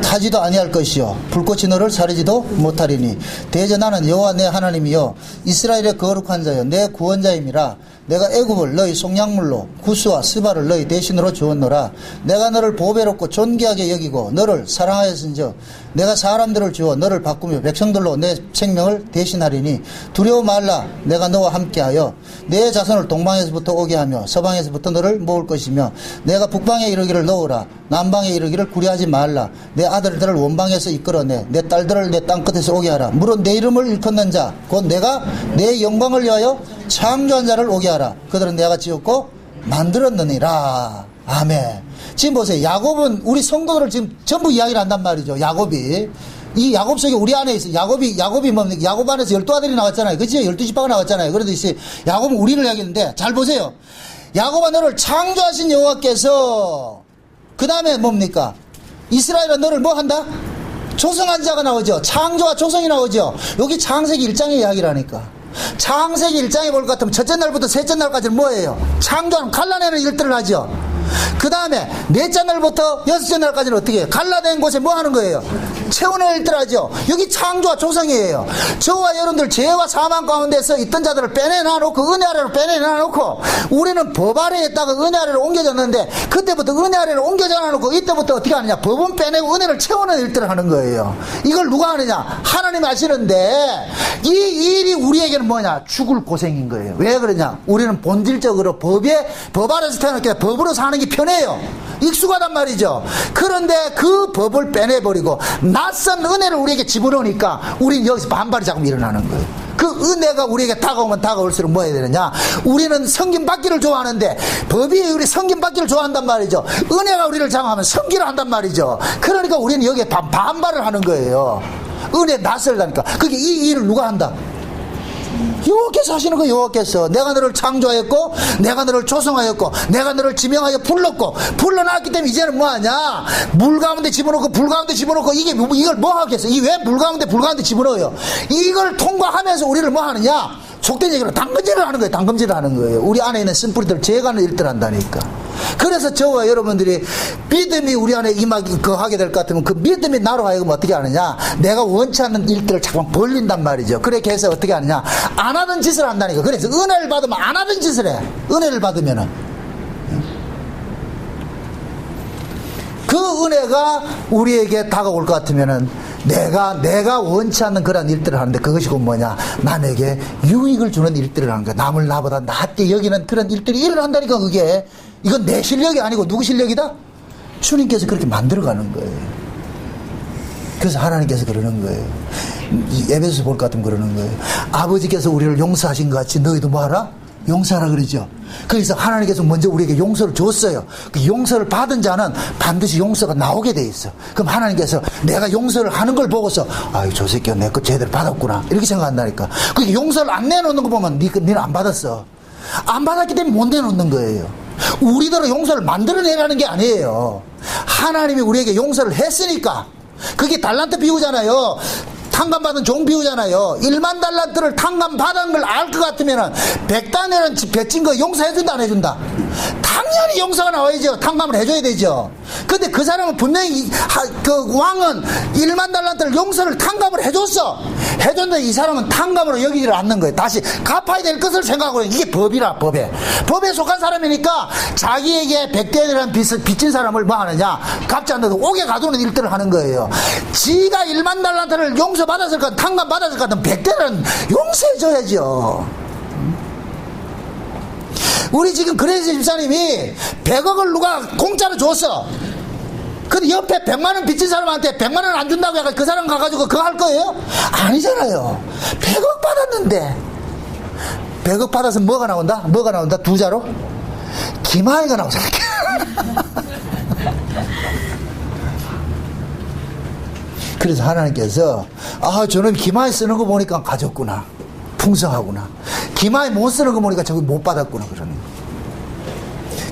타지도 아니할 것이요 불꽃이 너를 사르지도 못하리니 대저 나는 여호와 내 하나님이요 이스라엘의 거룩한 자여 내 구원자임이라. 내가 애굽을 너희 속량물로 구스와 스바를 너희 대신으로 주었노라. 내가 너를 보배롭고 존귀하게 여기고 너를 사랑하였은즉 내가 사람들을 주어 너를 바꾸며 백성들로 내 생명을 대신하리니 두려워 말라. 내가 너와 함께하여 내 자손을 동방에서부터 오게 하며 서방에서부터 너를 모을 것이며 내가 북방에 이르기를 놓으라. 남방에 이르기를 구려하지 말라. 내 아들들을 원방에서 이끌어내 내 딸들을 내 땅끝에서 오게 하라. 물론 내 이름을 일컫는 자 곧 내가 내 영광을 위하여 창조한 자를 오게 하라. 그들은 내가 지었고 만들었느니라. 아멘. 지금 보세요. 야곱은 우리 성도들을 지금 전부 이야기를 한단 말이죠. 야곱이. 이 야곱 속에 우리 안에 있어. 야곱이 뭡니까? 야곱 안에서 12아들이 나왔잖아요. 그치? 12지파가 나왔잖아요. 그래도 이제 야곱은 우리를 이야기했는데 잘 보세요. 야곱아, 너를 창조하신 여호와께서 그 다음에 뭡니까? 이스라엘아, 너를 뭐 한다? 조성한 자가 나오죠. 창조와 조성이 나오죠. 여기 창세기 1장의 이야기라니까. 창세기 1장에 볼 것 같으면 첫째 날부터 셋째 날까지는 뭐예요? 창조하는, 갈라내는 일들을 하죠. 그 다음에 넷째 날부터 여섯째 날까지는 어떻게 해요? 갈라낸 곳에 뭐 하는 거예요? 채우는 일들을 하죠. 여기 창조와 조성이에요. 저와 여러분들 죄와 사망 가운데서 있던 자들을 빼내놔놓고 은혜 아래로 빼내놔놓고 우리는 법 아래에 있다가 은혜 아래로 옮겨졌는데 그때부터 은혜 아래로 옮겨져놔놓고 이때부터 어떻게 하느냐? 법은 빼내고 은혜를 채우는 일들을 하는 거예요. 이걸 누가 하느냐? 하나님이 하시는데 이 일이 우리에게는 뭐냐? 죽을 고생인 거예요. 왜 그러냐? 우리는 본질적으로 법 아래서 태어났기 때문에 법으로 사는 게 편해요. 익숙하단 말이죠. 그런데 그 법을 빼내버리고 낯선 은혜를 우리에게 집어넣으니까 우리는 여기서 반발이 자꾸 일어나는 거예요. 그 은혜가 우리에게 다가오면 다가올수록 뭐 해야 되느냐? 우리는 성김 받기를 좋아하는데 법이 우리 성김 받기를 좋아한단 말이죠. 은혜가 우리를 장하면 성기를 한단 말이죠. 그러니까 우리는 여기에 반발을 하는 거예요. 은혜 낯설다니까. 그게 이 일을 누가 한다? 여호와께서 하시는 거. 여호와께서 내가 너를 창조하였고 내가 너를 조성하였고 내가 너를 지명하여 불렀고 불러놨기 때문에 이제는 뭐하냐? 물 가운데 집어넣고 불 가운데 집어넣고 이걸 뭐 하겠어? 이 왜 물 가운데 불 가운데 집어넣어요? 이걸 통과하면서 우리를 뭐 하느냐? 속된 얘기로 당근질을 하는 거예요. 당근질을 하는 거예요. 우리 안에 있는 쓴뿌리들 제거하는 일들 한다니까. 그래서 저와 여러분들이 믿음이 우리 안에 임하게 거하게 될 것 같으면 그 믿음이 나로 하여금 어떻게 하느냐? 내가 원치 않는 일들을 자꾸 벌린단 말이죠. 그렇게 해서 어떻게 하느냐? 안 하던 짓을 한다니까. 그래서 은혜를 받으면 안 하던 짓을 해. 은혜를 받으면은. 그 은혜가 우리에게 다가올 것 같으면은 내가 원치 않는 그런 일들을 하는데 그것이 곧 뭐냐? 남에게 유익을 주는 일들을 하는 거야. 남을 나보다 낫게 여기는 그런 일들이 일어난다니까. 그게 이건 내 실력이 아니고 누구 실력이다? 주님께서 그렇게 만들어가는 거예요. 그래서 하나님께서 그러는 거예요. 에베소서 볼 것 같으면 그러는 거예요. 아버지께서 우리를 용서하신 것 같이 너희도 뭐하라? 용서하라 그러죠. 그래서 하나님께서 먼저 우리에게 용서를 줬어요. 그 용서를 받은 자는 반드시 용서가 나오게 돼 있어. 그럼 하나님께서 내가 용서를 하는 걸 보고서 아유 저 새끼가 내 거 제대로 받았구나 이렇게 생각한다니까. 그게 용서를 안 내놓는 거 보면 니는 안 받았어. 안 받았기 때문에 못 내놓는 거예요. 우리대로 용서를 만들어내라는 게 아니에요. 하나님이 우리에게 용서를 했으니까. 그게 달란트 비유잖아요. 탕감받은 종 비우잖아요. 1만 달란트를 탕감받은 걸 알 것 같으면 100단이라는 빚진 거 용서해준다 안 해준다? 당연히 용서가 나와야죠. 탕감을 해줘야 되죠. 근데 그 사람은 분명히 그 왕은 1만 달란트를 용서를 탕감을 해줬어. 해줬는데 이 사람은 탕감으로 여기지를 않는 거예요. 다시 갚아야 될 것을 생각하고 이게 법이라. 법에 속한 사람이니까 자기에게 100대라는 빚을 빚진 사람을 뭐 하느냐? 갚지 않는데 옥에 가두는 일들을 하는 거예요. 지가 1만 달란트를 용서받았을 것, 탕감받았을 것 같으면 100대는 용서해줘야죠. 우리 지금 그레이스 집사님이 100억을 누가 공짜로 줬어. 근데 옆에 100만원 빚진 사람한테 100만원 안 준다고 해서 그 사람 가가지고 그거 할 거예요? 아니잖아요. 100억 받았는데 100억 받아서 뭐가 나온다? 뭐가 나온다? 두 자로? 기마이가 나오잖아. 그래서 하나님께서 저는 기마이 쓰는 거 보니까 가졌구나. 풍성하구나. 기마이 못 쓰는 거 보니까 저기 못 받았구나. 그러는 거.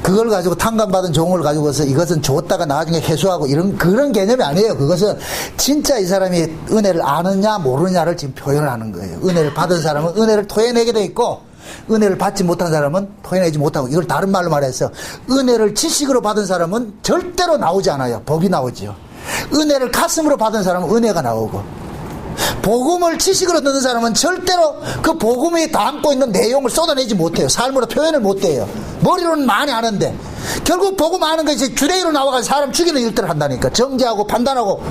그걸 가지고 탕감받은 종을 가지고서 이것은 줬다가 나중에 회수하고 이런 그런 개념이 아니에요. 그것은 진짜 이 사람이 은혜를 아느냐 모르느냐를 지금 표현을 하는 거예요. 은혜를 받은 사람은 은혜를 토해내게 돼 있고 은혜를 받지 못한 사람은 토해내지 못하고, 이걸 다른 말로 말해서 은혜를 지식으로 받은 사람은 절대로 나오지 않아요. 법이 나오죠. 은혜를 가슴으로 받은 사람은 은혜가 나오고, 복음을 지식으로 듣는 사람은 절대로 그 복음이 담고 있는 내용을 쏟아내지 못해요. 삶으로 표현을 못해요. 머리로는 많이 아는데 결국 복음 아는 것이 주례로 나와가지고 사람 죽이는 일들을 한다니까. 정죄하고 판단하고.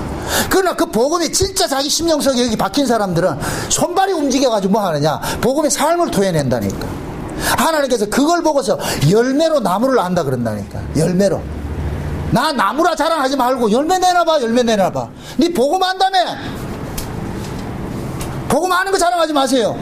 그러나 그 복음이 진짜 자기 심령 속에 여기 박힌 사람들은 손발이 움직여가지고 뭐 하느냐, 복음의 삶을 토해낸다니까. 하나님께서 그걸 보고서 열매로 나무를 안다 그런다니까. 열매로. 나 나무라 자랑하지 말고 열매 내놔봐. 열매 내놔봐. 네 복음 안다며. 복음 아는 거 자랑하지 마세요.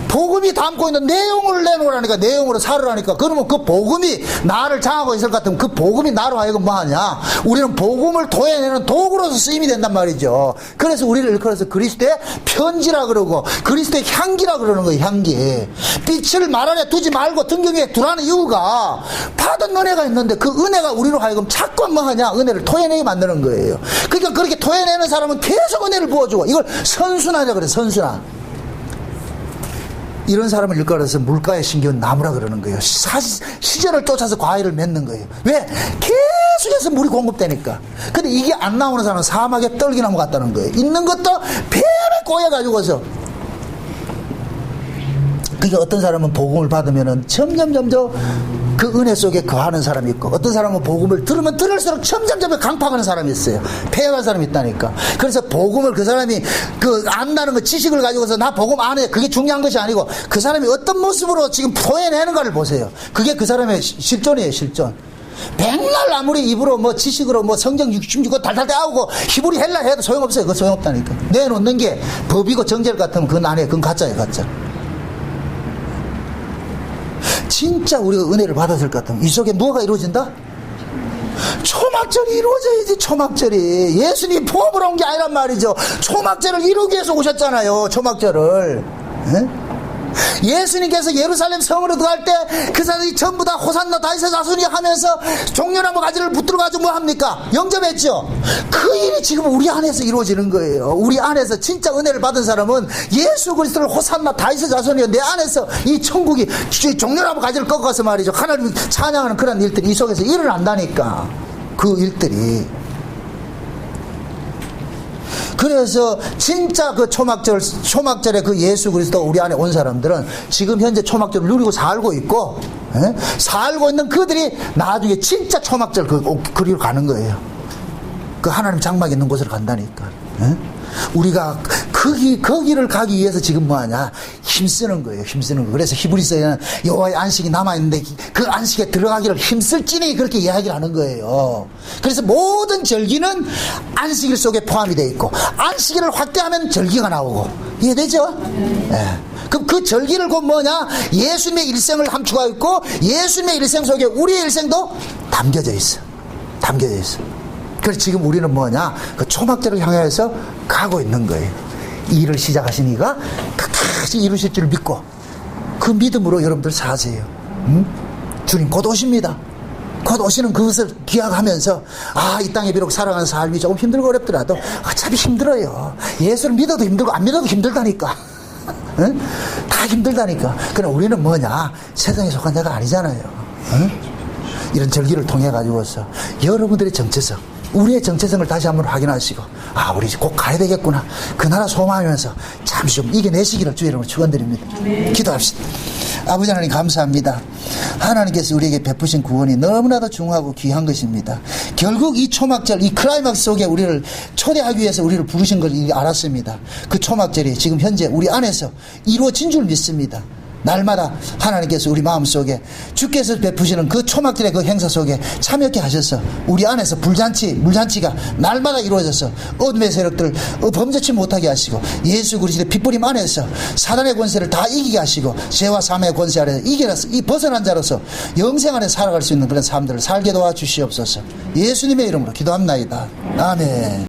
복음이 담고 있는 내용을 내놓으라니까. 내용으로 살으라니까. 그러면 그 복음이 나를 장하고 있을 것 같으면 그 복음이 나로 하여금 뭐하냐, 우리는 복음을 토해내는 도구로서 쓰임이 된단 말이죠. 그래서 우리를 일컬어서 그리스도의 편지라 그러고 그리스도의 향기라 그러는 거예요. 향기. 빛을 말 안에 두지 말고 등경 위에 두라는 이유가 받은 은혜가 있는데 그 은혜가 우리로 하여금 자꾸 뭐하냐, 은혜를 토해내게 만드는 거예요. 그러니까 그렇게 토해내는 사람은 계속 은혜를 부어주고, 이걸 선순환이라 그래요. 선순환. 이런 사람을 일컬어서 물가에 심겨온 나무라 그러는 거예요. 시절을 쫓아서 과일을 맺는 거예요. 왜? 계속해서 물이 공급되니까. 근데 이게 안 나오는 사람은 사막에 떨기나무 같다는 거예요. 있는 것도 뱀에 꼬여가지고서. 그러니까 어떤 사람은 복음을 받으면은 점점 그 은혜 속에 거하는 사람이 있고, 어떤 사람은 복음을 들으면 들을수록 점점 강팍하는 사람이 있어요. 폐해갈 사람이 있다니까. 그래서 복음을 그 사람이 안다는 거, 지식을 가지고서 나 복음 안 해, 그게 중요한 것이 아니고 그 사람이 어떤 모습으로 지금 토해내는가를 보세요. 그게 그 사람의 실존이에요. 실존. 백날 아무리 입으로 뭐 지식으로 뭐 성경 66권 달달 떼하고 히브리 헬라 해도 소용없어요. 그거 소용없다니까. 내놓는 게 법이고 정죄를 같으면 그건 안 해. 그건 가짜예요. 가짜. 진짜 우리가 은혜를 받았을 것 같으면 이 속에 뭐가 이루어진다? 초막절이 이루어져야지. 초막절이 예수님이 포함으로 온 게 아니란 말이죠. 초막절을 이루기 위해서 오셨잖아요. 초막절을. 에? 예수님께서 예루살렘 성으로 들어갈 때 그 사람들이 전부 다 호산나 다윗의 자손이 하면서 종려나무 가지를 붙들어 가지고 뭐 합니까? 영접했죠. 그 일이 지금 우리 안에서 이루어지는 거예요. 우리 안에서 진짜 은혜를 받은 사람은 예수 그리스도를 호산나 다윗의 자손이요, 내 안에서 이 천국이 종려나무 가지를 꺾어서 말이죠, 하나님을 찬양하는 그런 일들이 이 속에서 일어난다니까. 그 일들이. 그래서 진짜 그 초막절에 그 예수 그리스도 우리 안에 온 사람들은 지금 현재 초막절을 누리고 살고 있고, 에? 살고 있는 그들이 나중에 진짜 초막절 그리로 가는 거예요. 그 하나님 장막 있는 곳으로 간다니까. 에? 우리가 거기를 가기 위해서 지금 뭐하냐? 힘쓰는 거예요. 힘쓰는 거. 그래서 히브리서에는 여호와의 안식이 남아있는데 그 안식에 들어가기를 힘쓸지니 그렇게 이야기를 하는 거예요. 그래서 모든 절기는 안식일 속에 포함이 되어 있고, 안식일을 확대하면 절기가 나오고. 이해되죠? 예. 그럼 그 절기를 곧 뭐냐? 예수님의 일생을 함축하고 있고, 예수님의 일생 속에 우리의 일생도 담겨져 있어. 담겨져 있어. 그래서 지금 우리는 뭐냐? 그 초막절을 향해서 가고 있는 거예요. 이 일을 시작하시니까 끝까지 이루실 줄 믿고 그 믿음으로 여러분들 사세요. 응? 주님 곧 오십니다. 곧 오시는 그것을 기약하면서, 아, 이 땅에 비록 살아가는 삶이 조금 힘들고 어렵더라도 어차피 힘들어요. 예수를 믿어도 힘들고 안 믿어도 힘들다니까. 응? 다 힘들다니까. 그러나 우리는 뭐냐? 세상에 속한 자가 아니잖아요. 응? 이런 절기를 통해 가지고서 여러분들의 정체성, 우리의 정체성을 다시 한번 확인하시고, 아, 우리 이제 곧 가야 되겠구나. 그 나라 소망하면서 잠시 좀 이겨내시기를 주의 이름으로 축원드립니다. 기도합시다. 아버지 하나님 감사합니다. 하나님께서 우리에게 베푸신 구원이 너무나도 중요하고 귀한 것입니다. 결국 이 초막절, 이 클라이막스 속에 우리를 초대하기 위해서 우리를 부르신 걸 알았습니다. 그 초막절이 지금 현재 우리 안에서 이루어진 줄 믿습니다. 날마다 하나님께서 우리 마음속에 주께서 베푸시는 그 초막절의 그 행사 속에 참여케 하셔서 우리 안에서 물잔치가 날마다 이루어져서 어둠의 세력들을 범죄치 못하게 하시고, 예수 그리스도의 핏부림 안에서 사단의 권세를 다 이기게 하시고, 죄와 사망의 권세 아래서 이겨서 이 벗어난 자로서 영생 안에 살아갈 수 있는 그런 삶들을 살게 도와주시옵소서. 예수님의 이름으로 기도합나이다. 아멘.